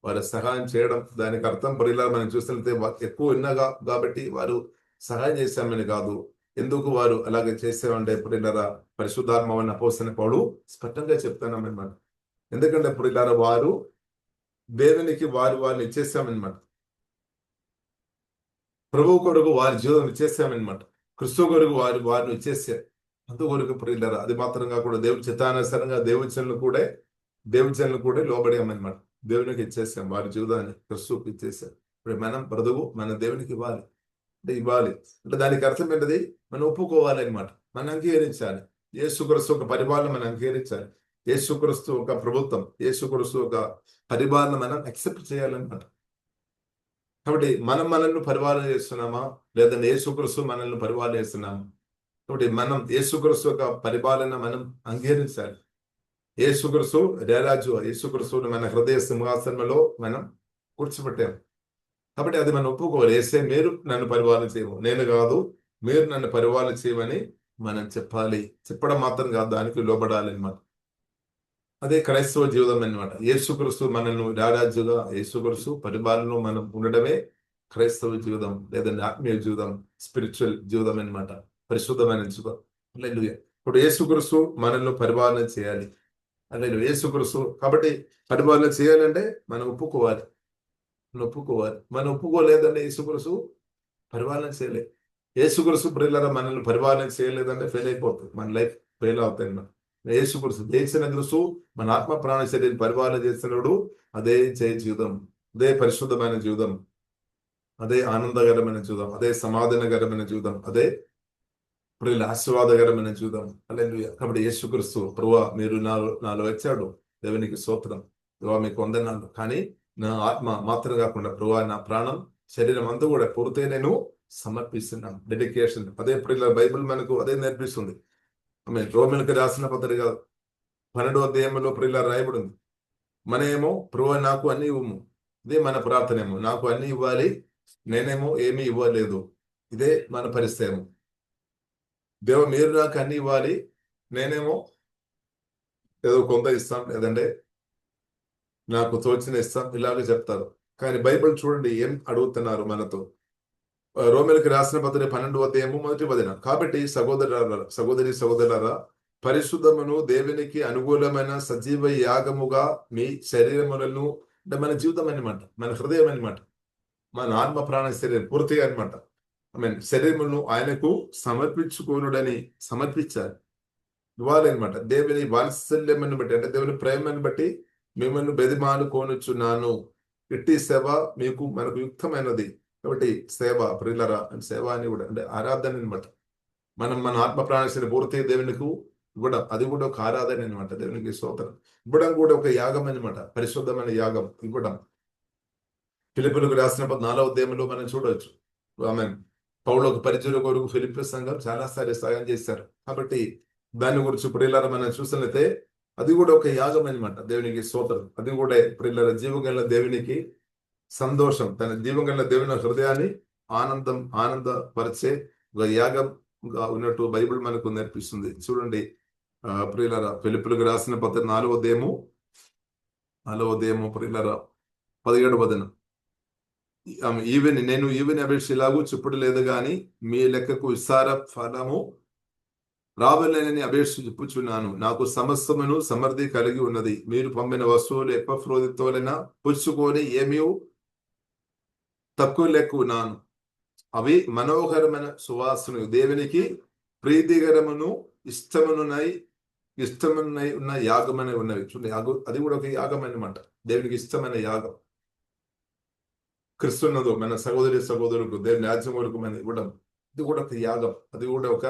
[SPEAKER 2] వారు సహాయం చేయడం దానికి అర్థం ప్రియులారా మనం చూసినట్లయితే ఎక్కువ ఉన్నగా కాబట్టి వారు సహాయం చేశామని కాదు. ఎందుకు వారు అలాగే చేసామంటే ప్రియులారా, పరిశుద్ధాత్మని అపోస్తలుడైన పౌలు స్పష్టంగా చెప్తున్నామన్నమాట. ఎందుకంటే ప్రియులారా, వారు దేవునికి వారిని ఇచ్చేసామన్నమాట. ప్రభు కొరకు వారి జీవితం ఇచ్చేసామన్నమాట. క్రిస్తు కొరకు వారిని ఇచ్చేసారు. అందుకొరకు ప్రియులారా, అది మాత్రం కాకుండా దేవుని చిత్తానుసారంగా దేవుని కూడా లోబడామన్నమాట. దేవునికి ఇచ్చేసాం వారి జీవితాన్ని, క్రిస్తుకి ఇచ్చేసాం. ఇప్పుడు మనం బ్రతుకు మన దేవునికి ఇవ్వాలి అంటే దానికి అర్థం ఏంటది? మనం ఒప్పుకోవాలి అనమాట. మనం అంగీకరించాలి. యేసుక్రీస్తు ఒక పరిపాలన మనం అంగీకరించాలి. యేసుక్రీస్తు ఒక ప్రభుత్వం, యేసుక్రీస్తు ఒక పరిపాలన మనం యాక్సెప్ట్ చేయాలన్నమాట. కాబట్టి మనం మనల్ని పరిపాలన చేస్తున్నామా, లేదంటే యేసుక్రీస్తు మనల్ని పరిపాలన చేస్తున్నామా? కాబట్టి మనం యేసుక్రీస్తు యొక్క పరిపాలన మనం అంగీకరించాలి. యేసుక్రీస్తు రారాజు, యేసుక్రీస్తుని మన హృదయ సింహాసనంలో మనం కూర్చోబెట్టాం. కాబట్టి అది మనం ఒప్పుకోవాలి. ఏసే మీరు నన్ను పరిపాలన చేయము, నేను కాదు, మీరు నన్ను పరిపాలన చేయమని మనం చెప్పాలి. చెప్పడం మాత్రం కాదు, దానికి లోబడాలి అనమాట. అదే క్రైస్తవ జీవితం అనమాట. యేసుక్రీస్తు మనల్ని రారాజుగా, యేసుక్రీస్తు పరిపాలనలో మనం ఉండడమే క్రైస్తవ జీవితం, లేదంటే ఆత్మీయ జీవితం, స్పిరిచువల్ జీవితం అనమాట, పరిశుద్ధమైన జీవితం. హల్లెలూయా. ఇప్పుడు యేసుక్రీస్తు మనల్ని పరిపాలన చేయాలి. హల్లెలూయా. యేసుక్రీస్తు కాబట్టి పరిపాలన చేయాలంటే మనం ఒప్పుకోవాలి. మనం ఒప్పుకోలేదంటే యేసుక్రీస్తు పరిపాలన చేయలేదు. యేసుక్రీస్తు ప్రియులారా మనల్ని పరిపాలన చేయలేదంటే ఫెయిల్ అయిపోతుంది, మన లైఫ్ ఫెయిల్ అవుతుంది. యేసుక్రీస్తు చేసిన క్రీస్తు మన ఆత్మ ప్రాణ శరీరం పరిపాలన చేసినప్పుడు అదే జయ జీవితం, అదే పరిశుద్ధమైన జీవితం, అదే ఆనందకరమైన జీవితం, అదే సమాధానకరమైన జీవితం, అదే ప్రియుల ఆశీర్వాదకరమైన జీవితం. హల్లెలూయా. కాబట్టి యేసుక్రీస్తు ప్రభువా మీరు నాలో వచ్చాడు, దేవునికి స్తోత్రం, ప్రభువా మీకు వందనాలు. కానీ నా ఆత్మ మాత్రం కాకుండా ప్రభువా నా ప్రాణం శరీరం అంతా కూడా పూర్తి నేను సమర్పిస్తున్నాను. డెడికేషన్. అదే ప్రియుల బైబిల్ మనకు అదే నేర్పిస్తుంది. రోమిలకు రాసిన పత్రిక 12వ అధ్యాయంలో ప్రియుల రాయబడి ఉంది. మనమేమో ప్రభువా నాకు అన్ని ఇవ్వము, ఇదే మన ప్రార్థన ఏమో, నాకు అన్ని ఇవ్వాలి, నేనేమో ఏమీ ఇవ్వలేదు. ఇదే మన పరిస్థితి. దేవ మీరు నాకు అన్ని ఇవ్వాలి, నేనేమో ఏదో కొంత ఇస్తాం, లేదంటే నాకు తోచిన ఇస్తాం, ఇలాగే చెప్తారు. కానీ బైబిల్ చూడండి ఏం అడుగుతున్నారు మనతో. రోమిలకు రాసిన పత్రిక 12వ అధ్యాయము 1వ వచనం. కాబట్టి సహోదరులారా పరిశుద్ధమును దేవునికి అనుకూలమైన సజీవ యాగముగా మీ శరీరములను, అంటే మన జీవితం అన్నమాట, మన హృదయం అన్నమాట, మన ఆత్మ ప్రాణ శరీరం పూర్తిగా అనమాట, శరీరమును ఆయనకు సమర్పించాలి, ఇవ్వాలి అనమాట. దేవుని వాత్సల్యమని బట్టి, అంటే దేవుని ప్రేమను బట్టి మిమ్మల్ని బెదిమానుకోనుచున్నాను. ఇట్టి సేవ మనకు యుక్తమైనది. కాబట్టి సేవ ప్రియులరా, సేవ అని కూడా అంటే ఆరాధన అనమాట. మన ఆత్మ ప్రాణశక్తిని పూర్తి దేవునికి ఇవ్వడం, అది కూడా ఒక ఆరాధన అనమాట. దేవునికి స్తోత్రం. ఇవ్వడం కూడా ఒక యాగం అనమాట, పరిశుద్ధమైన యాగం ఇవ్వడం. ఫిలిప్పీయులకు రాసిన 4వ అధ్యాయంలో మనం చూడవచ్చు. ఆమె పౌలు ఒక పరిచర్య కొరకు ఫిలిప్పీ సంఘం చాలా సారి సాయం చేశారు. కాబట్టి దాని గురించి ప్రియులారా మనం చూసినట్లయితే అది కూడా ఒక యాగం అనమాట, దేవునికి స్తోత్రం. అది కూడా ప్రియులారా జీవగల దేవునికి సంతోషం, తన జీవగల దేవుని హృదయాన్ని ఆనందపరిచే ఒక యాగంగా ఉన్నట్టు బైబిల్ మనకు నేర్పిస్తుంది. చూడండి ప్రియులారా, ఫిలిప్పీయులకు రాసిన పత్రిక 4వ అధ్యాయము ప్రియులారా 17వ వచనం. నేను ఈవెన్ అపేక్షలాగూ చెప్పుడు లేదు గాని మీ లెక్కకు విస్తార ఫలము రావాలని అపేక్ష చెప్పుచున్నాను. నాకు సమస్తమును సమృద్ధి కలిగి ఉన్నది. మీరు పంపిన వస్తువులు ఎపఫ్రోదితోలైనా పుచ్చుకొని ఏమీ తక్కువ లెక్కున్నాను. అవి మనోహరమైన సువాసన, దేవునికి ప్రీతికరమును ఇష్టమునై ఉన్న యాగమనే ఉన్నవి. చూడండి, అది కూడా ఒక యాగం అన్నమాట, దేవునికి ఇష్టమైన యాగం. క్రిస్తున్నదు మన సహోదరులకు దేవుని రాజ్యం వరకు మనం ఇవ్వడం, ఇది కూడా ఒక యాగం, అది కూడా ఒక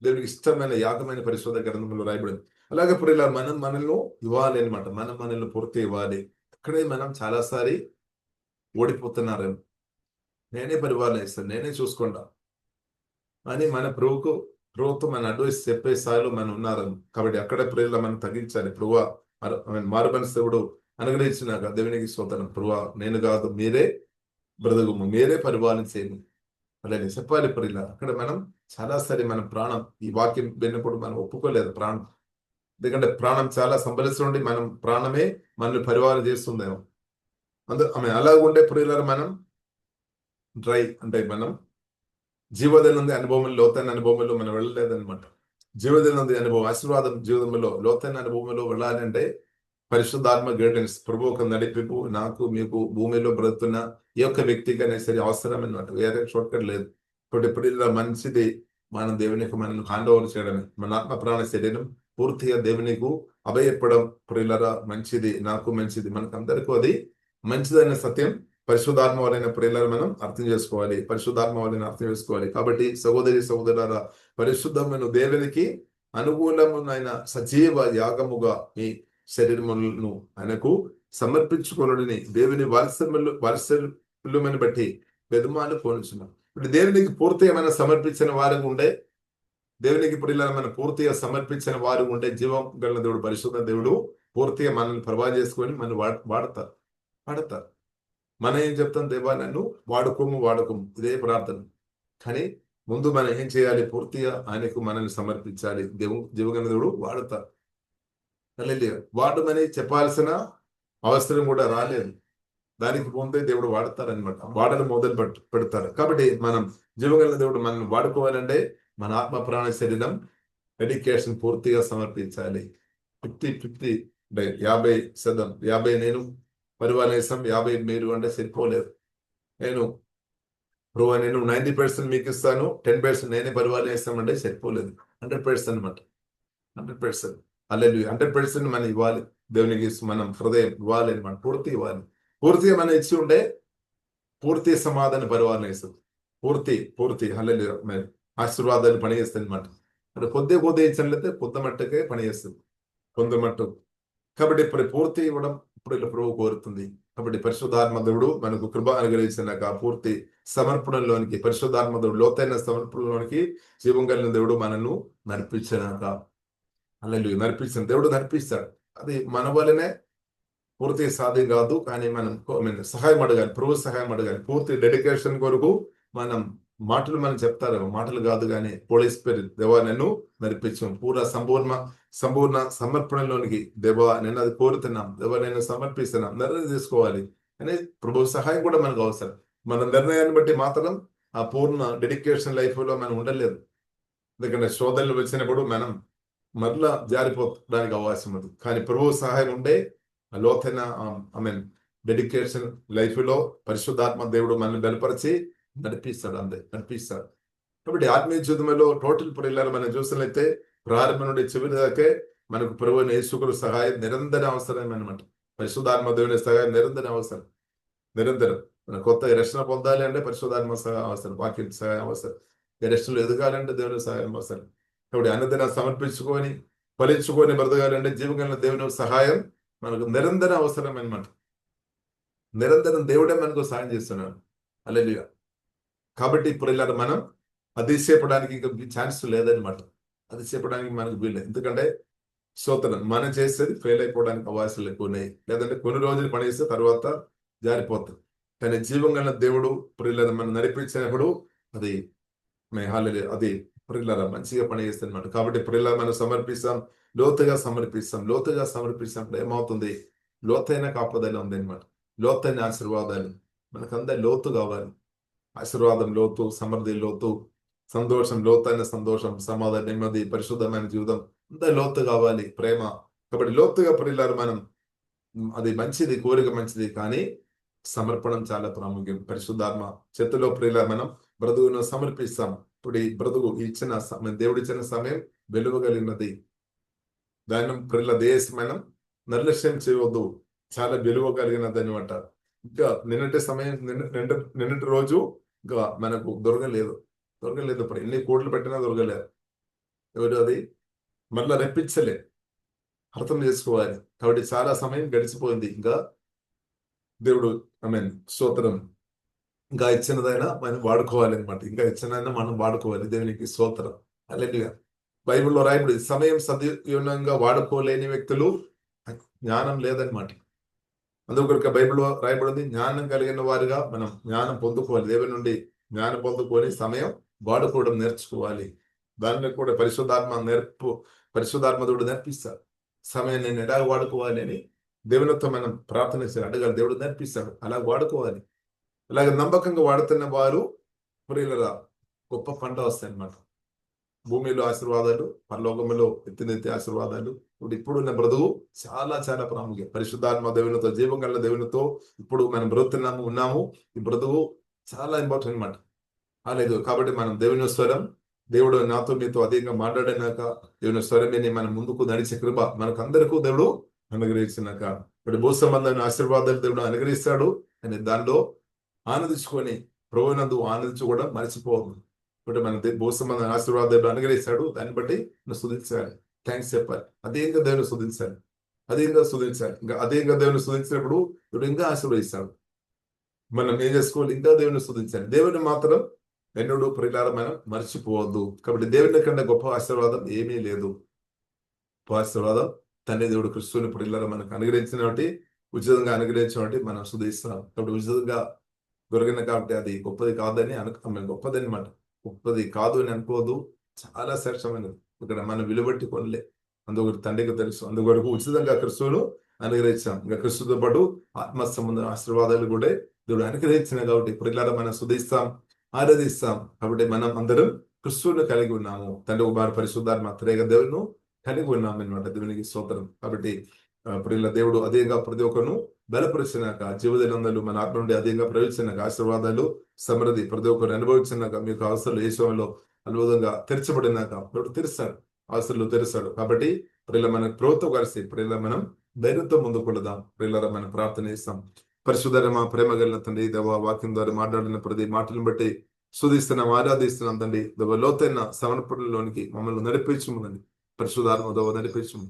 [SPEAKER 2] దేవునికి ఇష్టమైన యాగమైన పరిశోధన గ్రంథంలో రాయబడింది. అలాగే ప్రియుల మనల్ని ఇవ్వాలి అనమాట, మనల్ని పూర్తి ఇవ్వాలి. అక్కడే మనం చాలాసారి ఓడిపోతున్నారేమో. నేనే పరిపాలన ఇస్తాను, నేనే చూసుకుంటా అని మన ప్రభుత్వం మన అడ్వైస్ చెప్పే స్థాయిలో మనం ఉన్నారు. కాబట్టి అక్కడ ప్రియుల మనం తగ్గించాలి. ప్రభువా మారుమనసు దేవుడు అనుగ్రహించినాక దేవునికి స్తోత్రం. ప్రభువా నేను కాదు, మీరే బ్రతుకుము, మీరే పరిపాలన చేయము అలాగే చెప్పాలి ప్రియుల. అక్కడ మనం చాలాసారి మన ప్రాణం, ఈ వాక్యం విన్నప్పుడు మనం ఒప్పుకోలేదు ప్రాణం, ఎందుకంటే ప్రాణం చాలా సంబలిస్తుండి మనం ప్రాణమే మనల్ని పరిపాలన చేస్తుందేమో. ఆమె అలా ఉండే ప్రియుల మనం డ్రై అంటే మనం జీవోదయ అనుభవం, లోతైన అనుభవంలో మనం వెళ్ళలేదన్నమాట. జీవోదయ అనుభవం, ఆశీర్వాదం జీవితంలో లోతైన అనుభవంలో వెళ్ళాలి అంటే పరిశుద్ధాత్మ గైడెన్స్, ప్రభు ఒక నడిపింపు నాకు మీకు భూమిలో బ్రతున్న ఏ ఒక్క వ్యక్తికైనా సరే అవసరం అన్నమాట. వేరే షార్ట్ కట్ లేదు. ఇప్పుడు ఇలా మంచిది మనం దేవునికి మనం హ్యాండ్ ఓవర్ చేయడమే. మన ఆత్మ ప్రాణ శరీరం పూర్తిగా దేవునికి అభయపడం ప్రియులరా మంచిది, నాకు మంచిది, మనకు అందరికీ అది మంచిదైన సత్యం పరిశుద్ధాత్మ వలన ప్రియులను మనం అర్థం చేసుకోవాలి. పరిశుద్ధాత్మ వలన అర్థం చేసుకోవాలి. కాబట్టి సహోదరి సహోదరులారా, పరిశుద్ధమైన దేవునికి అనుకూలమైన సజీవ యాగముగా మీ శరీరములను ఆయనకు సమర్పించుకొనుడని దేవుని వాత్సల్యమును బట్టి బెదుమాలు పోనిచున్నాం. ఇప్పుడు దేవునికి పూర్తిగా మనం సమర్పించిన వారికి ఉండే, దేవునికి ప్రియులను మనం పూర్తిగా సమర్పించిన వారు ఉంటే, జీవం గల దేవుడు పరిశుద్ధ దేవుడు పూర్తిగా మనల్ని ప్రభావం చేసుకొని మనం వాడతారు. మనం ఏం చెప్తాం, దేవా నన్ను వాడుకోము, ఇదే ప్రార్థన. కానీ ముందు మనం ఏం చేయాలి, పూర్తిగా ఆయనకు మనల్ని సమర్పించాలి. జీవగల దేవుడు వాడతారు. వాడమని చెప్పాల్సిన అవసరం కూడా రాలేదు. దానికి ముందే దేవుడు వాడతారనమాట. వాడని మొదలు పెడతారు. కాబట్టి మనం జీవగల దేవుడు మనం వాడుకోవాలంటే మన ఆత్మ ప్రాణ శరీరం డెడికేషన్ పూర్తిగా సమర్పించాలి. 50-50 50% 50 నేను పరివాలేసం, 50 మీరు అంటే సరిపోలేదు. నేను 90% మీకు ఇస్తాను, 10% నేనే పరివాలేస్తాం అంటే సరిపోలేదు. 100% అనమాట. 100% అల్లెలు 100% మనం ఇవ్వాలి. దేవునికి మనం హృదయం ఇవ్వాలి అనమాట. పూర్తి ఇవ్వాలి. పూర్తిగా మనం ఇచ్చి ఉంటే పూర్తి సమాధాన పరివాలేస్తాం. పూర్తి అల్లెలు ఆశీర్వాదాలు పనిచేస్తాయి అనమాట. అంటే కొద్ది ఇచ్చినట్లయితే కొత్త మట్టుకే పనిచేస్తుంది. కొంత మట్టు. కాబట్టి ఇప్పుడు పూర్తి ఇవ్వడం ఇప్పుడు ప్రభు కోరుతుంది. కాబట్టి పరిశుద్ధాత్మ దేవుడు మనకు కృప అనుగ్రహించినాక పూర్తి సమర్పణలోనికి, పరిశుద్ధాత్మ దేవుడు లోతైన సమర్పణలోనికి జీవం కలిగిన దేవుడు మనల్ని నడిపించినాక, అల్లెలు నడిపించిన దేవుడు నడిపిస్తాడు. అది మన వల్లనే పూర్తి సాధ్యం కాదు. కానీ మనం సహాయం అడగాలి, ప్రభు సహాయం అడగాలి. పూర్తి డెడికేషన్ కొరకు మనం మనం చెప్తారు, మాటలు కాదు కానీ పోలీస్ పేరు దేవా నన్ను నడిపించాం పూర్ణ సంపూర్ణ సమర్పణలోనికి. దేవా నేను అది కోరుతున్నాం, దేవా నేను సమర్పిస్తున్నాం, నిర్ణయం తీసుకోవాలి అని ప్రభు సహాయం కూడా మనకు అవసరం. మన నిర్ణయాన్ని బట్టి మాత్రం ఆ పూర్ణ డెడికేషన్ లైఫ్ లో మనం ఉండలేదు. ఎందుకంటే శోధనలు వచ్చినప్పుడు మనం మరలా జారిపోవడానికి అవకాశం ఉంది. కానీ ప్రభు సహాయం ఉండే లోతైన డెడికేషన్ లైఫ్ లో పరిశుద్ధాత్మ దేవుడు మనల్ని బలపరిచి నడిపిస్తాడు. కాబట్టి ఆత్మీయ జీవితంలో టోటల్ ప్రియులను మనం చూసినట్లయితే ప్రారంభం నుండి చివరి దాకే మనకు ప్రభు యేసుక్రీస్తు సహాయం నిరంతర అవసరం అనమాట. పరిశుద్ధాత్మ దేవుని సహాయం నిరంతరం మన కొత్త రక్షణ పొందాలి అంటే పరిశుద్ధాత్మ సహాయం అవసరం, వాక్యం సహాయం అవసరం. రక్షణలో ఎదగాలంటే దేవుని సహాయం అవసరం. కాబట్టి అన్నదిన సమర్పించుకొని ఫలించుకొని బ్రతకాలంటే జీవగల దేవుని సహాయం మనకు నిరంతరం అవసరం అనమాట. నిరంతరం దేవుడే మనకు సహాయం చేస్తున్నాడు. హల్లెలూయా. కాబట్టి ఇప్పుడు ఇలా మనం అతిశయపడానికి ఇంకా ఛాన్స్ లేదనమాట. అతిశయపడానికి మనకు వీలు. ఎందుకంటే స్తోత్రం మనం చేసేది ఫెయిల్ అయిపోవడానికి అవకాశాలు ఎక్కువ ఉన్నాయి. లేదంటే కొన్ని రోజులు పనిచేస్తే తర్వాత జారిపోతుంది. కానీ జీవం గల దేవుడు ప్రియులను మనం నడిపించినప్పుడు అది అది ప్రియుల మంచిగా పనిచేస్తుంది అనమాట. కాబట్టి ప్రియుల మనం లోతుగా సమర్పిస్తాం. ఏమవుతుంది, లోతైన కాపుదల ఉంది అనమాట. లోతైన ఆశీర్వాదాలు మనకందరి లోతు కావాలి. ఆశీర్వాదం లోతు, సమృద్ధి లోతు, సంతోషం లోతైన సంతోషం, సమాధానం, నెమ్మది, పరిశుద్ధమైన జీవితం అంతా లోతు కావాలి. ప్రేమ. కాబట్టి లోతుగా ప్రియులారు మనం అది మంచిది, కోరిక మంచిది. కానీ సమర్పణం చాలా ప్రాముఖ్యం. పరిశుద్ధాత్మ చేతిలో ప్రియుల మనం బ్రతుకును సమర్పిస్తాం. ఇప్పుడు ఈ బ్రతుకు దేవుడు ఇచ్చిన సమయం విలువ కలిగినది. దాన్ని ప్రియుల దేశం మనం నిర్లక్ష్యం చేయవద్దు. చాలా విలువ కలిగినది అనమాట. ఇంకా నిన్నటి రోజు ఇంకా మనకు దొరకలేదు. ఇప్పుడు ఎన్ని కోట్లు పెట్టినా దొరకలేదు. ఎవరు అది మళ్ళా రెప్పించలే. అర్థం చేసుకోవాలి. కాబట్టి చాలా సమయం గడిచిపోయింది. ఇంకా దేవుడు స్తోత్రం ఇంకా ఇచ్చినదైనా మనం వాడుకోవాలి అనమాట. ఇంకా ఇచ్చినదైనా మనం వాడుకోవాలి. దేవునికి స్తోత్రం. హల్లెలూయా. బైబిల్లో రాయబడి సమయం సద్వినియోగంగా వాడుకోలేని వ్యక్తులు జ్ఞానం లేదనమాట. అందుకొరకు బైబిల్లో రాయబడింది, జ్ఞానం కలిగిన వారుగా మనం జ్ఞానం పొందుకోవాలి. దేవుని నుండి జ్ఞానం పొందుకొని సమయం వాడుకోవడం నేర్చుకోవాలి. దానిలో కూడా పరిశుద్ధాత్మదుడు నేర్పిస్తాడు. సమయం నేను ఎలా వాడుకోవాలి అని దేవునితో మనం ప్రార్థన చేయాలి, అడగాలి. దేవుడు నేర్పిస్తాడు. అలా వాడుకోవాలి. అలాగే నమ్మకంగా వాడుతున్న వారు ప్రియులరా గొప్ప పంట వస్తాయి అన్నమాట. భూమిలో ఆశీర్వాదాలు, పరలోకములో ఎత్తినెత్తి ఆశీర్వాదాలు. ఇప్పుడు ఉన్న బ్రతుకు చాలా చాలా ప్రాముఖ్యం. పరిశుద్ధాత్మ దేవునితో, జీవం గల దేవునితో ఇప్పుడు మనం బ్రతుకుతున్నాము, ఉన్నాము. ఈ బ్రతుకు చాలా ఇంపార్టెంట్ అన్నమాట. లేదు కాబట్టి మనం దేవుని స్వరం, దేవుడు నాతో మీతో అధికంగా మాట్లాడినాక దేవుని స్వరం విని మనం ముందుకు నడిచే కృప మనకు అందరికీ దేవుడు అనుగ్రహించినాక ఇప్పుడు భూ సంబంధమైన ఆశీర్వాదాలు దేవుడు అనుగ్రహిస్తాడు అని దానిలో ఆనందించుకొని ప్రభువునందు ఆనందించుకోవడం మర్చిపోవద్దు. ఇప్పుడు మన భూ సంబంధమైన ఆశీర్వాదాలు అనుగ్రహిస్తాడు, దాన్ని బట్టి నువ్వు స్తుతించాలి, థ్యాంక్స్ చెప్పాలి, అదేంగా దేవుని స్తుతించాలి, అదేంగా స్తుతించాలి. ఇంకా అదేంగా దేవుని స్తుతించినప్పుడు దేవుడు ఇంకా ఆశీర్వదిస్తాడు. మనం ఏం చేసుకోవాలి? ఇంకా దేవుని స్తుతించాలి. దేవుని మాత్రం ఎన్నడూ ప్రియులారా మనం మర్చిపోవద్దు. కాబట్టి దేవుని కన్నా గొప్ప ఆశీర్వాదం ఏమీ లేదు. గొప్ప ఆశీర్వాదం తండ్రి దేవుడు క్రిస్తుని ప్రియులారా మనకు అనుగ్రహించినటువంటి, ఉచితంగా అనుగ్రహించినటువంటి మనం స్తుతిస్తున్నాం. కాబట్టి ఉచితంగా దొరికిన కాబట్టి అది గొప్పది కాదని గొప్పది అనమాట. గొప్పది కాదు అని అనుకోవద్దు, చాలా శ్రేష్టమైనది. ఇక్కడ మనం విలువట్టి కొనలే, అందుకొరకు తండ్రికి తెలుసు. అందుకొరకు ఉచితంగా క్రిస్తువును అనుగ్రహించాం. ఇంకా క్రిస్తుతో పాటు ఆత్మ సంబంధ ఆశీర్వాదాలు కూడా దేవుడు అనుగ్రహించిన కాబట్టి ప్రియులారా మనం స్తుతిస్తాం, ఆరాధిస్తాం. కాబట్టి మనం అందరం క్రిస్తువును కలిగి ఉన్నాము. తండ్రి కుమార పరిశుద్ధాత్మ త్రేక దేవును కలిగి ఉన్నాం అనమాట. దేవునికి స్తోత్రం. కాబట్టి ప్రియుల దేవుడు అదేగా ప్రతి ఒక్కరును బలపరిచినాక, జీవదినందరూ మన ఆత్మ నుండి అదేగా ప్రవేశించినాక, ఆశీర్వాదాలు సమృద్ధి ప్రతి ఒక్కరు అనుభవించినాక, మీకు అవసరాలు ఏ సమయంలో అద్భుతంగా తెరచబడినాక దేవుడు తెరుస్తాడు, అవసరాలు తెరుస్తాడు. కాబట్టి ప్రియుల మన ప్రభుత్వం కలిసి ప్రియుల మనం ధైర్యంతో ముందుకు వెళదాం. ప్రియుల మనం ప్రార్థన చేస్తాం. పరిశుద్ధ మా ప్రేమ కలిగిన తండ్రి, దేవ వాక్యం ద్వారా మాట్లాడిన ప్రతి మాటలను బట్టి స్తుతిస్తున్నాం, ఆరాధిస్తున్నాం తండ్రి. దేవ లోతైన సమర్పణలోనికి మమ్మల్ని నడిపించముందండి. పరిశుద్ధాత్మ దేవ నడిపించము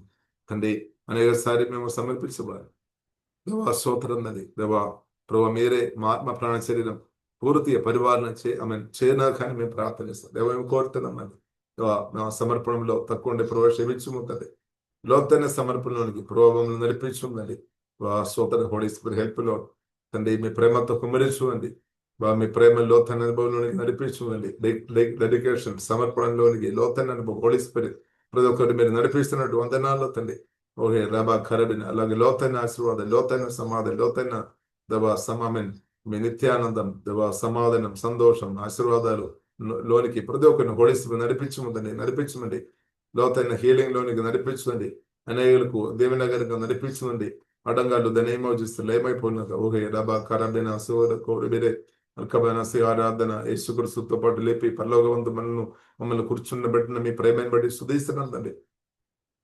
[SPEAKER 2] తండ్రి. అనేక సారి మేము సమర్పించబడాలి దేవా. స్తోత్రం నది దేవా. ప్రభు మీరే మా ఆత్మ ప్రాణ శరీరం పూర్తిగా పరిపాలన చేయనా కానీ మేము ప్రార్థన చేస్తాం. దేవ మేము కోరుతున్నాం అది దేవా. మా సమర్పణలో తక్కువ ఉండే ప్రభు క్షమించుముందండి. లోతైన సమర్పణలోనికి ప్రభావం నడిపించుందండి. స్తోత్ర హోలీ స్పిరిట్ హెల్ప్ లో తండ్రి మీ ప్రేమతో కుమ్మరించుకోండి. మీ ప్రేమ లోతైన అనుభవంలోనికి నడిపించుకోండి. డెడికేషన్ సమర్పణలోనికి లోతైన అనుభవం హోలీ స్పిరిట్ ప్రతి ఒక్కరు మీరు నడిపిస్తున్నట్టు వందనాల్లో తండ్రి. ఓకే రబా ఖరబిన్ అలాగే లోతైన ఆశీర్వాదం, లోతైన సమాధానం, లోతైన దవా సమామెన్ మీ నిత్యానందం, దవా సమాధానం, సంతోషం, ఆశీర్వాదాలు లోనికి ప్రతి ఒక్కరిని హోలీ స్పిరిట్ నడిపించమండి. లోతైన హీలింగ్ లోనికి నడిపించండి. అనేకులకు దేవుని నగరికి నడిపించండి. అడంగాలు దాన్ని ఏమోజిస్తారు ఏమైపోయినాక ఓకే రబా ఖరబిన్ కోరిబిరే అల్కమైన ఆరాధన యేసుక్రీస్తుతో పాటు లేపి పరలోకవంతు మమ్మల్ని కూర్చుండబెట్టిన మీ ప్రేమను బట్టి స్తుతిస్తున్నాం తండ్రి.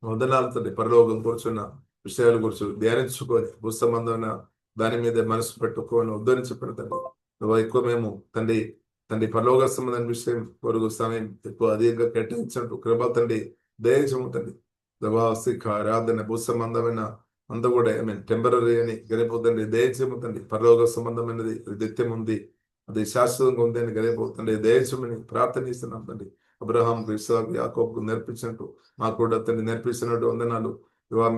[SPEAKER 2] వందనాలు తండ్రి. పరలోకం కూర్చున్న విషయాల గురించి ధ్యానించుకొని భూ సంబంధమైన దాని మీద మనసు పెట్టుకోని వద్దని చెప్పిన తండ్రి. ఎక్కువ మేము తండ్రి పరలోక సంబంధమైన విషయం కొరకు సమయం ఎక్కువ అధికంగా కేటాయించినట్టు కృప తండ్రి దయచేయము తండ్రి. దవాసిక ఆరాధన భూ సంబంధమైన అంతా కూడా టెంపరీ అని గడిపోతండి దయచేయము తండ్రి. పరలోక సంబంధమైనది నిత్యం ఉంది, అది శాశ్వతంగా ఉంది అని గడిపోతుంది దయచేయమని ప్రార్థన చేస్తున్నాం తండ్రి. అబ్రహాం, ఇస్సాకు, యాకోబుకు నేర్పించినట్టు మాకు కూడా తండ్రి నేర్పిస్తున్నట్టు వందనాలు.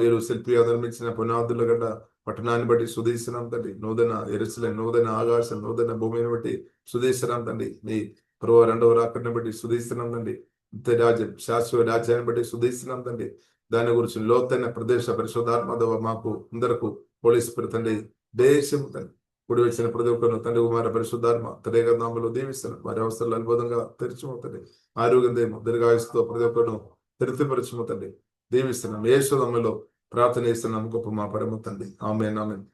[SPEAKER 2] మీరు శిల్పిగా నిర్మించిన పునాదుల గడ్డ పట్టణాన్ని బట్టి స్తుతిస్తున్నాం తండ్రి. నూతన ఎరుసలేం, నూతన ఆకాశం, నూతన భూమిని బట్టి స్తుతిస్తున్నాం తండ్రి. మీ ప్రభు రెండవ రాకడిని బట్టి స్తుతిస్తున్నాం తండ్రి. రాజ్యం శాశ్వత రాజ్యాన్ని బట్టి స్తుతిస్తున్నాం తండ్రి. దాని గురించి లోతైన ప్రదేశ పరిశోధాత్మ మాకు అందరకు పోలీసు తండ్రి దేశం తండ్రి కూడి వచ్చిన ప్రతి ఒక్కరు తండ్రి కుమార పరిశుద్ధాత్మ త్రేక నామములో దీవిస్తున్నారు. వారి అవసరాలు అద్భుతంగా తెరచుమవుతండి. ఆరోగ్యం దేమో దీర్ఘాయుస్తో ప్రతి ఒక్కరు తృప్తిపరచుమవుతండి. దీవిస్తున్నాం. యేసు నామములో ప్రార్థన చేస్తున్నాం గొప్ప మా పరమ తండ్రి. ఆమేన్ ఆమేన్.